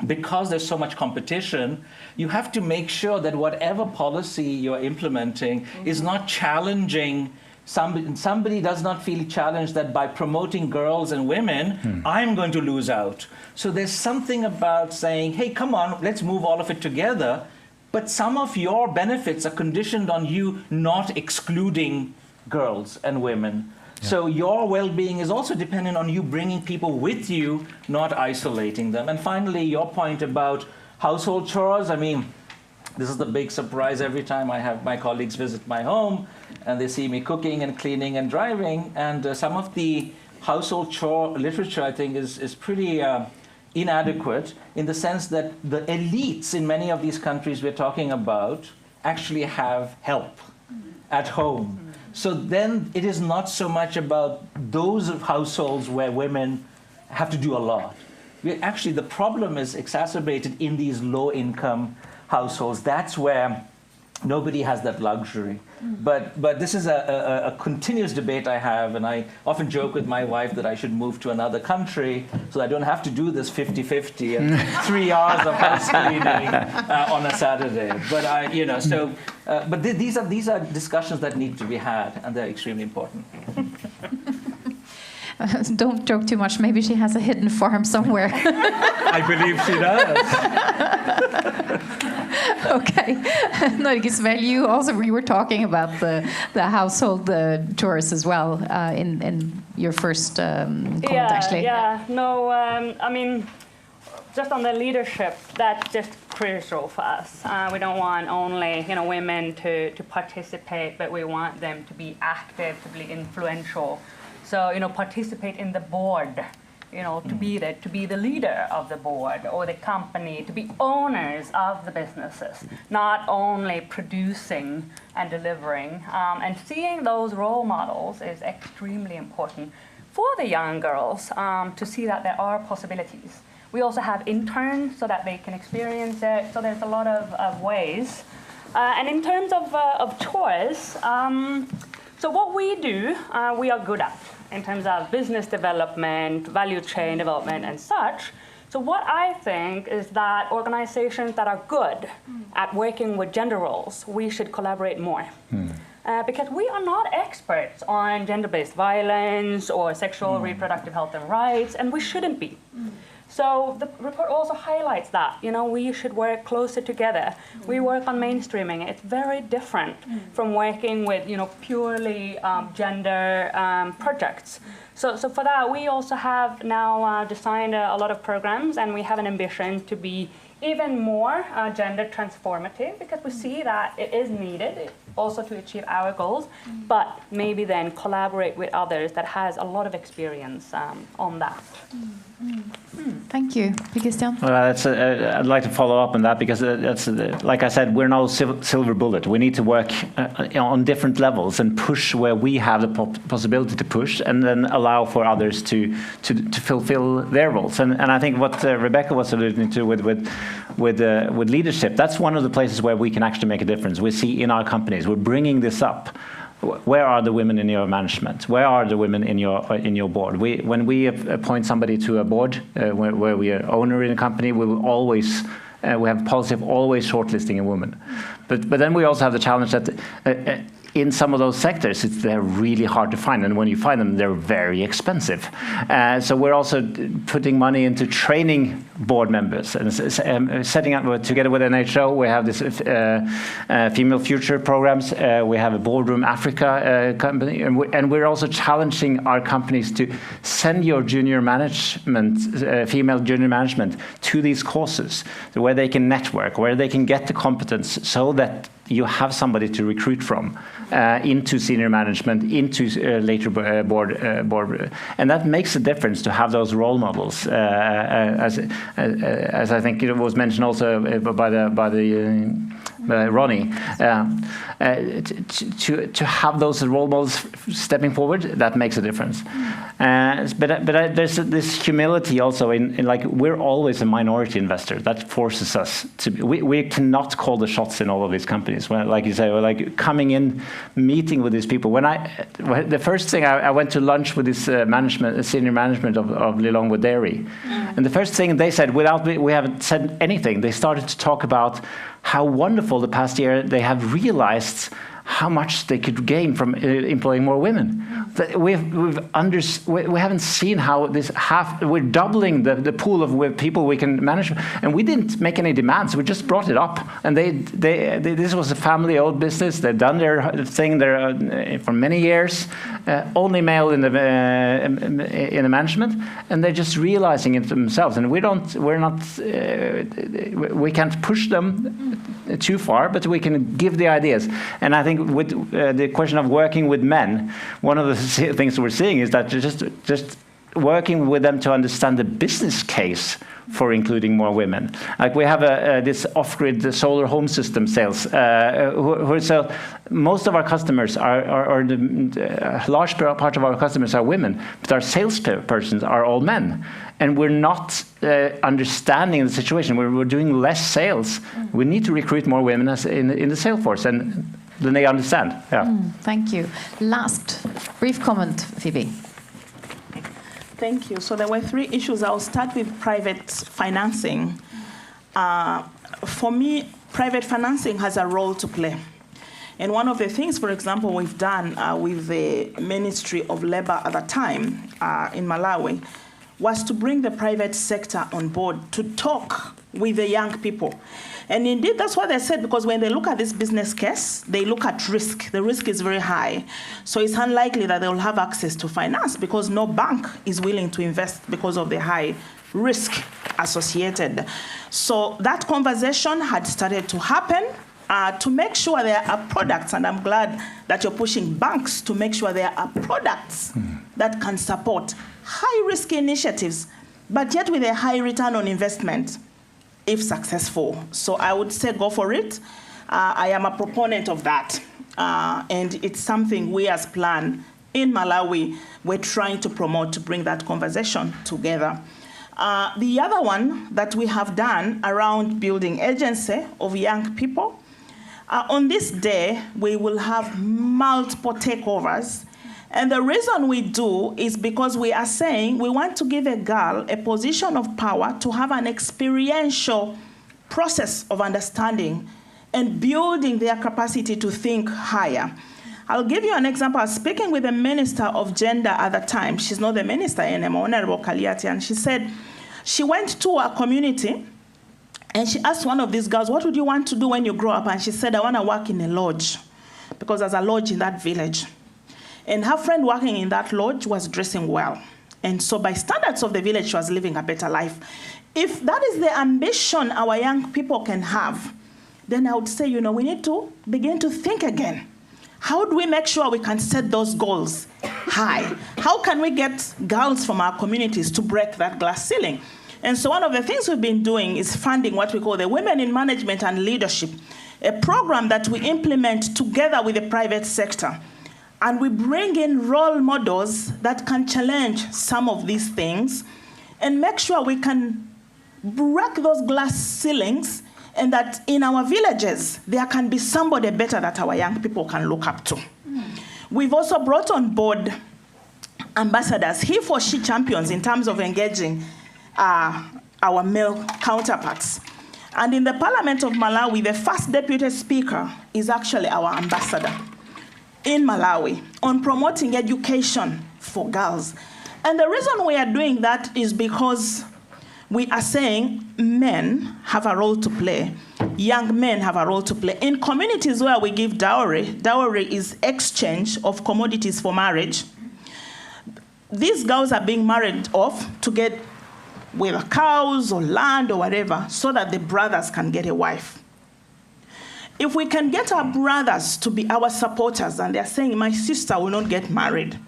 because there's so much competition, you have to make sure that whatever policy you're implementing is not challenging somebody does not feel challenged that by promoting girls and women, I'm going to lose out. So there's something about saying, hey, come on, let's move all of it together. But some of your benefits are conditioned on you not excluding girls and women. Yeah. So your well-being is also dependent on you bringing people with you, not isolating them. And finally, your point about household chores, I mean, this is the big surprise every time I have my colleagues visit my home and they see me cooking and cleaning and driving. And some of the household chore literature, I think, is pretty inadequate in the sense that the elites in many of these countries we're talking about actually have help at home. So then it is not so much about those households where women have to do a lot. Actually, the problem is exacerbated in these low-income households. That's where Nobody has that luxury. But this is a continuous debate I have, and I often joke with my wife that I should move to another country so I don't have to do this 50-50 and 3 hours of house cleaning on a Saturday. But but these are discussions that need to be had, and they're extremely important. Don't joke too much. Maybe she has a hidden farm somewhere. I believe she does. Okay. Norges Vel, you were talking about the household chores as well in your first comment, actually. Yeah. No, I mean, just on the leadership, that's just crucial for us. We don't want only women to participate, but we want them to be active, to be influential. So, participate in the board, to be the leader of the board or the company, to be owners of the businesses, not only producing and delivering. And seeing those role models is extremely important for the young girls to see that there are possibilities. We also have interns so that they can experience it. So there's a lot of ways. And in terms of chores, so what we do, we are good at in terms of business development, value chain development, and such. So what I think is that organizations that are good at working with gender roles, we should collaborate more. Because we are not experts on gender-based violence or sexual reproductive health and rights, and we shouldn't be. So the report also highlights that, we should work closer together. We work on mainstreaming. It's very different from working with, purely gender projects. So for that, we also have now designed a lot of programs, and we have an ambition to be even more gender transformative, because we see that it is needed also to achieve our goals, but maybe then collaborate with others that has a lot of experience on that. Thank you. Christian? Well, I'd like to follow up on that, because that's like I said, we're no silver bullet. We need to work on different levels and push where we have the possibility to push, and then allow for others to fulfill their roles. And I think what Rebecca was alluding to with leadership, that's one of the places where we can actually make a difference. We see in our companies, we're bringing this up. Where are the women in your management? Where are the women in your board? When we appoint somebody to a board, where we are owner in a company, we will always we have a policy of always shortlisting a woman. But then we also have the challenge that in some of those sectors, they're really hard to find, and when you find them, they're very expensive. So we're also putting money into training board members and setting up together with NHO. We have this Female Future programs. We have a Boardroom Africa company, and we're also challenging our companies to send your junior management, female junior management, to these courses where they can network, where they can get the competence, so that you have somebody to recruit from into senior management, into later board, and that makes a difference to have those role models, as I think it was mentioned also by Ronnie, to have those role models stepping forward, that makes a difference. But there's this humility also in like, we're always a minority investor. That forces us to. We cannot call the shots in all of these companies. When, like you say, like coming in, meeting with these people. The first thing I went to lunch with this senior management of Lilongwe Dairy, and the first thing they said, we haven't said anything. They started to talk about how wonderful the past year they have realized how much they could gain from employing more women. We haven't seen how we're doubling the pool of people we can manage, and we didn't make any demands. We just brought it up, and this was a family-owned business. They've done their thing there for many years, only male in the management, and they're just realizing it themselves. And we can't push them too far, but we can give the ideas. And I think with the question of working with men, one of the things we're seeing is that just working with them to understand the business case for including more women. Like we have this off-grid solar home system sales. So most of our customers are a large part of our customers are women, but our salespersons are all men. And we're not understanding the situation. We're doing less sales. We need to recruit more women in the sales force, and then they understand. Yeah. Thank you. Last brief comment, Phoebe. Thank you. So there were 3 issues. I'll start with private financing. For me, private financing has a role to play. And one of the things, for example, we've done with the Ministry of Labor at the time in Malawi was to bring the private sector on board to talk with the young people. And indeed, that's what they said, because when they look at this business case, they look at risk. The risk is very high. So it's unlikely that they will have access to finance because no bank is willing to invest because of the high risk associated. So that conversation had started to happen to make sure there are products, and I'm glad that you're pushing banks to make sure there are products that can support high-risk initiatives, but yet with a high return on investment, if successful. So I would say go for it. I am a proponent of that. And it's something we as Plan in Malawi, we're trying to promote to bring that conversation together. The other one that we have done around building agency of young people, on this day, we will have multiple takeovers. And the reason we do is because we are saying we want to give a girl a position of power to have an experiential process of understanding and building their capacity to think higher. I'll give you an example. I was speaking with the Minister of Gender at the time. She's not the minister anymore, Honorable Kaliati, and she said she went to a community and she asked one of these girls, what would you want to do when you grow up? And she said, I want to work in a lodge because there's a lodge in that village. And her friend working in that lodge was dressing well. And so by standards of the village, she was living a better life. If that is the ambition our young people can have, then I would say, you know, we need to begin to think again. How do we make sure we can set those goals high? How can we get girls from our communities to break that glass ceiling? And so one of the things we've been doing is funding what we call the Women in Management and Leadership, a program that we implement together with the private sector. And we bring in role models that can challenge some of these things and make sure we can break those glass ceilings, and that in our villages, there can be somebody better that our young people can look up to. We've also brought on board ambassadors, he for she champions in terms of engaging our male counterparts. And in the Parliament of Malawi, the first deputy speaker is actually our ambassador in Malawi on promoting education for girls. And the reason we are doing that is because we are saying men have a role to play. Young men have a role to play. In communities where we give dowry, dowry is exchange of commodities for marriage. These girls are being married off to get whether cows or land or whatever, so that the brothers can get a wife. If we can get our brothers to be our supporters, and they're saying, my sister will not get married,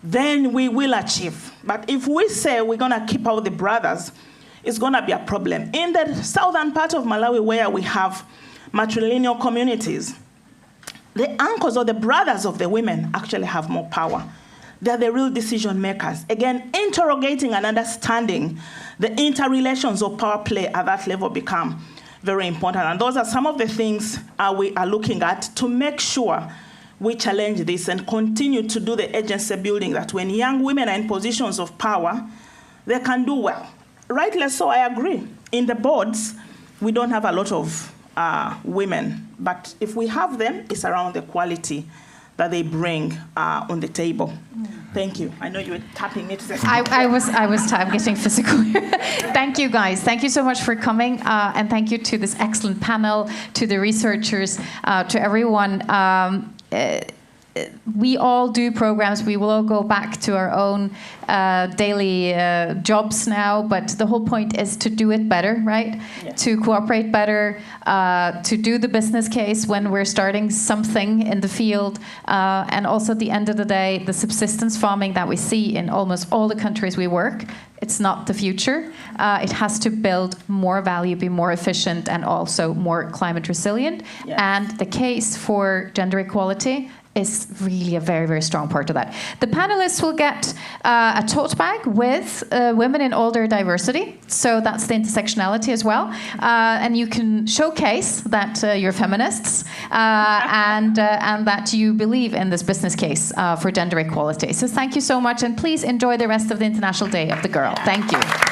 then we will achieve. But if we say we're going to keep out the brothers, it's going to be a problem. In the southern part of Malawi, where we have matrilineal communities, the uncles or the brothers of the women actually have more power. They're the real decision makers. Again, interrogating and understanding the interrelations of power play at that level become very important. And those are some of the things we are looking at to make sure we challenge this and continue to do the agency building, that when young women are in positions of power, they can do well. Rightly so, I agree. In the boards, we don't have a lot of women, but if we have them, it's around the quality that they bring on the table. Thank you. I know you were tapping me to say I'm getting physical here. Thank you, guys. Thank you so much for coming, and thank you to this excellent panel, to the researchers, to everyone. we all do programs. We will all go back to our own daily jobs now, but the whole point is to do it better, right? Yeah. To cooperate better, to do the business case when we're starting something in the field, and also at the end of the day, the subsistence farming that we see in almost all the countries we work, it's not the future. It has to build more value, be more efficient, and also more climate resilient. Yes. And the case for gender equality is really a very, very strong part of that. The panelists will get a tote bag with women in all their diversity. So that's the intersectionality as well. And you can showcase that you're feminists and that you believe in this business case for gender equality. So thank you so much, and please enjoy the rest of the International Day of the Girl. Thank you.